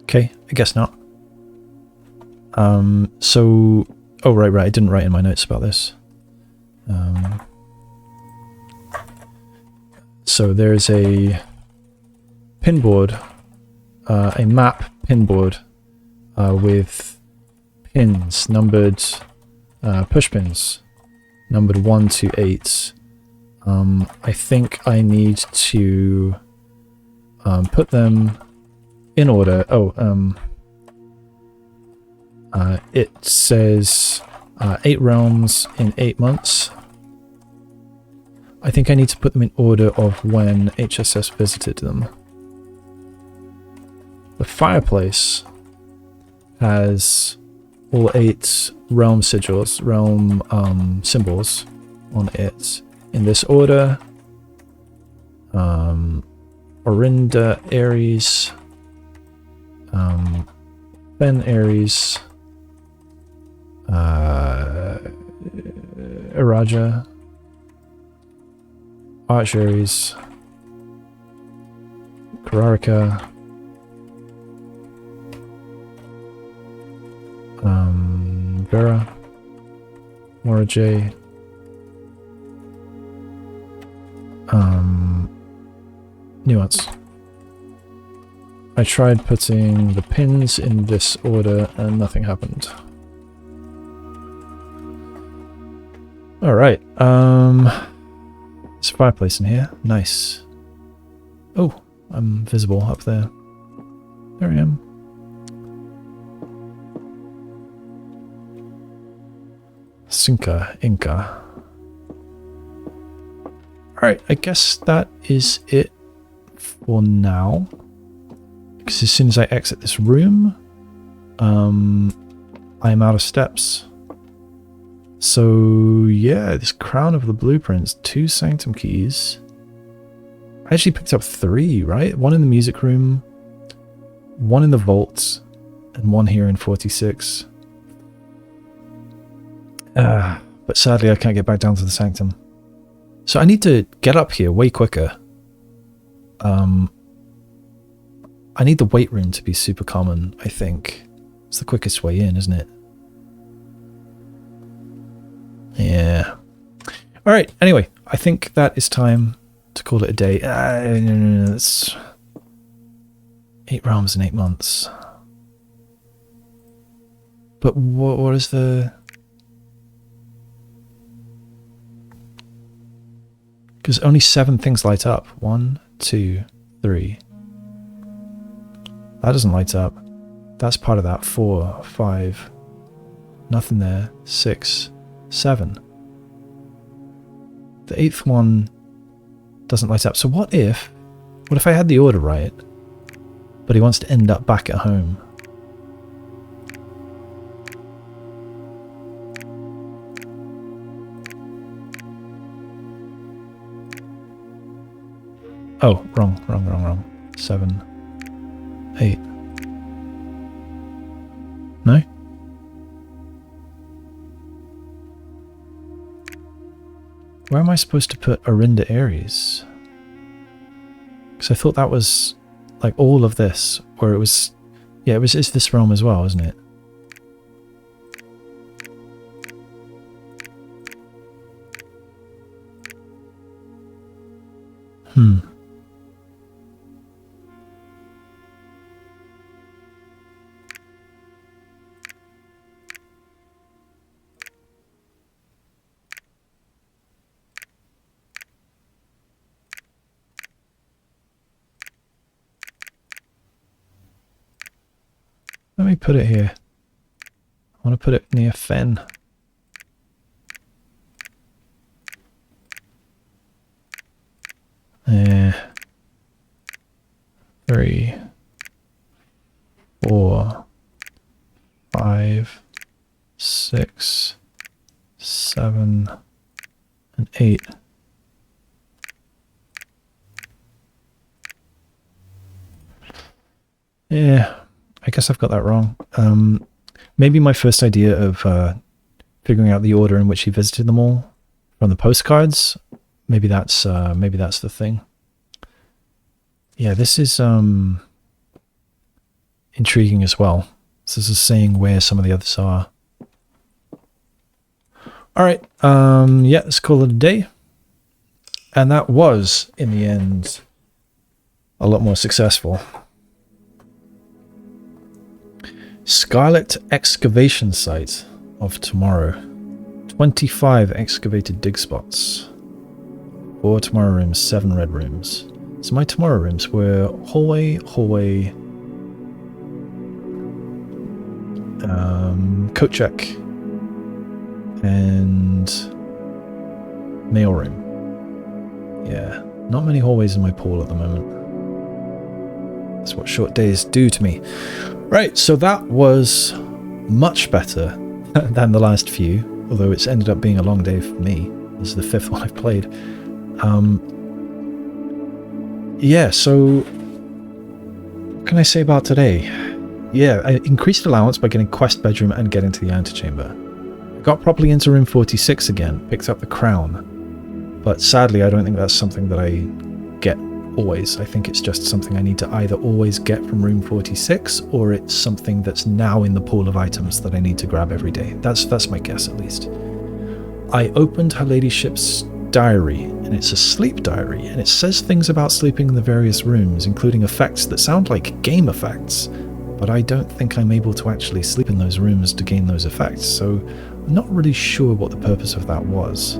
Okay, I guess not. So... Oh, right, I didn't write in my notes about this. So there's a pinboard, a map pinboard with pins, numbered push pins, numbered 1 to 8. I think I need to put them in order. It says 8 realms in 8 months. I think I need to put them in order of when HSS visited them. The fireplace has all 8 realm sigils, realm symbols on it in this order. Orinda, Aries, Ben Aries, Iraja, Arch Aries, Kararka, Vera, Morajay, Nuance. I tried putting the pins in this order and nothing happened. Alright, there's a fireplace in here. Nice. Oh, I'm visible up there. There I am. Inca. Alright, I guess that is it for now. Because as soon as I exit this room, I'm out of steps. So yeah, this crown of the blueprints, 2 sanctum keys. I actually picked up 3, right? 1 in the music room, 1 in the vault, and 1 here in 46. But sadly I can't get back down to the sanctum. So I need to get up here way quicker. I need the weight room to be super common, I think. It's the quickest way in, isn't it? Yeah. Alright, anyway, I think that is time to call it a day. It's 8 realms in 8 months. But what is the... Because only 7 things light up. 1, 2, 3. That doesn't light up. That's part of that. 4, 5. Nothing there. 6, 7. The 8th one doesn't light up. So what if I had the order right, but he wants to end up back at home? Oh, wrong. 7, 8. No? Where am I supposed to put Arinda Aries? Because I thought that was like all of this, or it was... Yeah, it's this realm as well, isn't it? Let me put it here. I want to put it near Fen. Yeah. 3, 4, 5, 6, 7, and 8. Yeah, I guess I've got that wrong. Maybe my first idea of figuring out the order in which he visited them all from the postcards, maybe that's the thing. Yeah, this is intriguing as well. So this is saying where some of the others are. Alright, yeah, let's call it a day. And that was, in the end, a lot more successful. Scarlet excavation site of tomorrow. 25 excavated dig spots. 4 tomorrow rooms, 7 red rooms. So my tomorrow rooms were hallway, coat check, and mailroom. Yeah, not many hallways in my pool at the moment. That's what short days do to me. Right, so that was much better than the last few, although it's ended up being a long day for me. This is the 5th one I've played. Yeah, so what can I say about today? Yeah, I increased allowance by getting quest bedroom and getting to the antechamber. I got properly into room 46 again, picked up the crown, but sadly I don't think that's something that I get always. I think it's just something I need to either always get from room 46, or it's something that's now in the pool of items that I need to grab every day. That's my guess, at least. I opened her ladyship's diary, and it's a sleep diary, and it says things about sleeping in the various rooms, including effects that sound like game effects, but I don't think I'm able to actually sleep in those rooms to gain those effects, so I'm not really sure what the purpose of that was.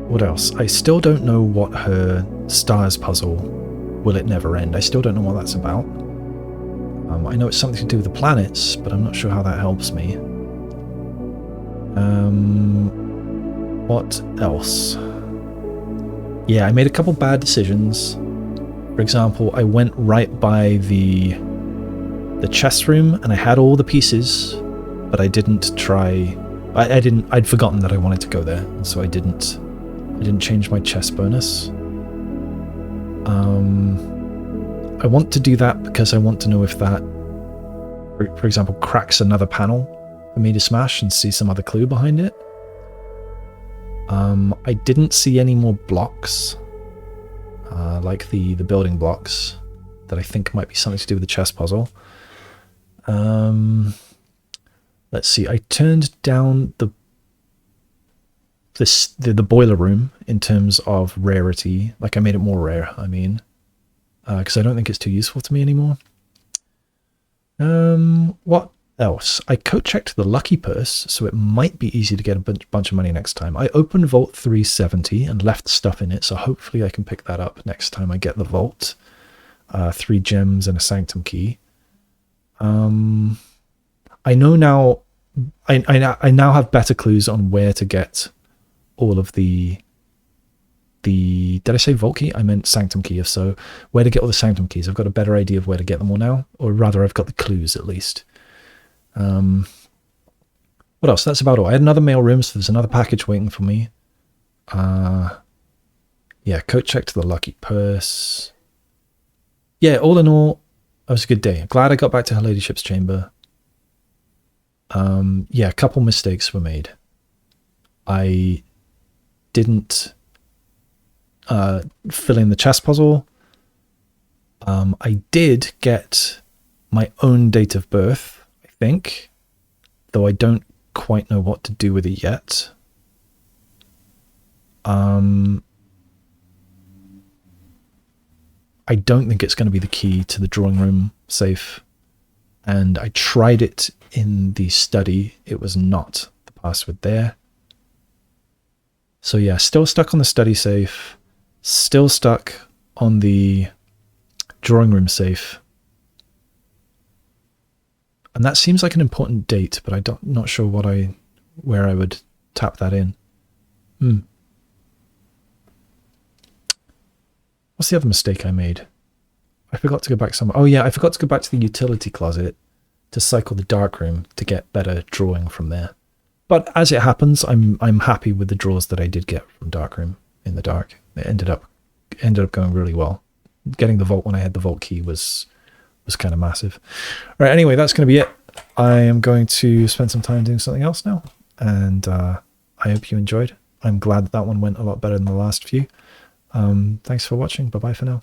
What else? I still don't know what her stars puzzle, will it never end? I still don't know what that's about. I know it's something to do with the planets, but I'm not sure how that helps me. What else? Yeah, I made a couple bad decisions. For example, I went right by the chest room, and I had all the pieces, but I didn't try... I'd forgotten that I wanted to go there, and so I didn't change my chest bonus. I want to do that because I want to know if that, for example, cracks another panel for me to smash and see some other clue behind it. I didn't see any more blocks, like the building blocks, that I think might be something to do with the chest puzzle. Let's see, I turned down the boiler room in terms of rarity. Like, I made it more rare, I mean, because I don't think it's too useful to me anymore. What else? I coat-checked the lucky purse, so it might be easy to get a bunch of money next time. I opened Vault 370 and left stuff in it, so hopefully I can pick that up next time I get the vault. 3 gems and a sanctum key. I know now... I now have better clues on where to get all of the... Did I say vault key? I meant sanctum key, if so. Where to get all the sanctum keys. I've got a better idea of where to get them all now. Or rather, I've got the clues, at least. What else? That's about all. I had another mail room, so there's another package waiting for me. Yeah, coat check to the lucky purse. Yeah, all in all, that was a good day. Glad I got back to her ladyship's chamber. Yeah, a couple mistakes were made. I didn't fill in the chess puzzle. I did get my own date of birth, I think, though I don't quite know what to do with it yet. I don't think it's going to be the key to the drawing room safe. And I tried it in the study. It was not the password there. So yeah, still stuck on the study safe. Still stuck on the drawing room safe. And that seems like an important date, but I'm not sure where I would tap that in. What's the other mistake I made? I forgot to go back somewhere. Oh yeah, I forgot to go back to the utility closet to cycle the darkroom to get better drawing from there. But as it happens, I'm happy with the draws that I did get from darkroom in the dark. It ended up going really well. Getting the vault when I had the vault key was kind of massive. Right, anyway, that's going to be it. I am going to spend some time doing something else now, and I hope you enjoyed. I'm glad that one went a lot better than the last few. Thanks for watching. Bye-bye for now.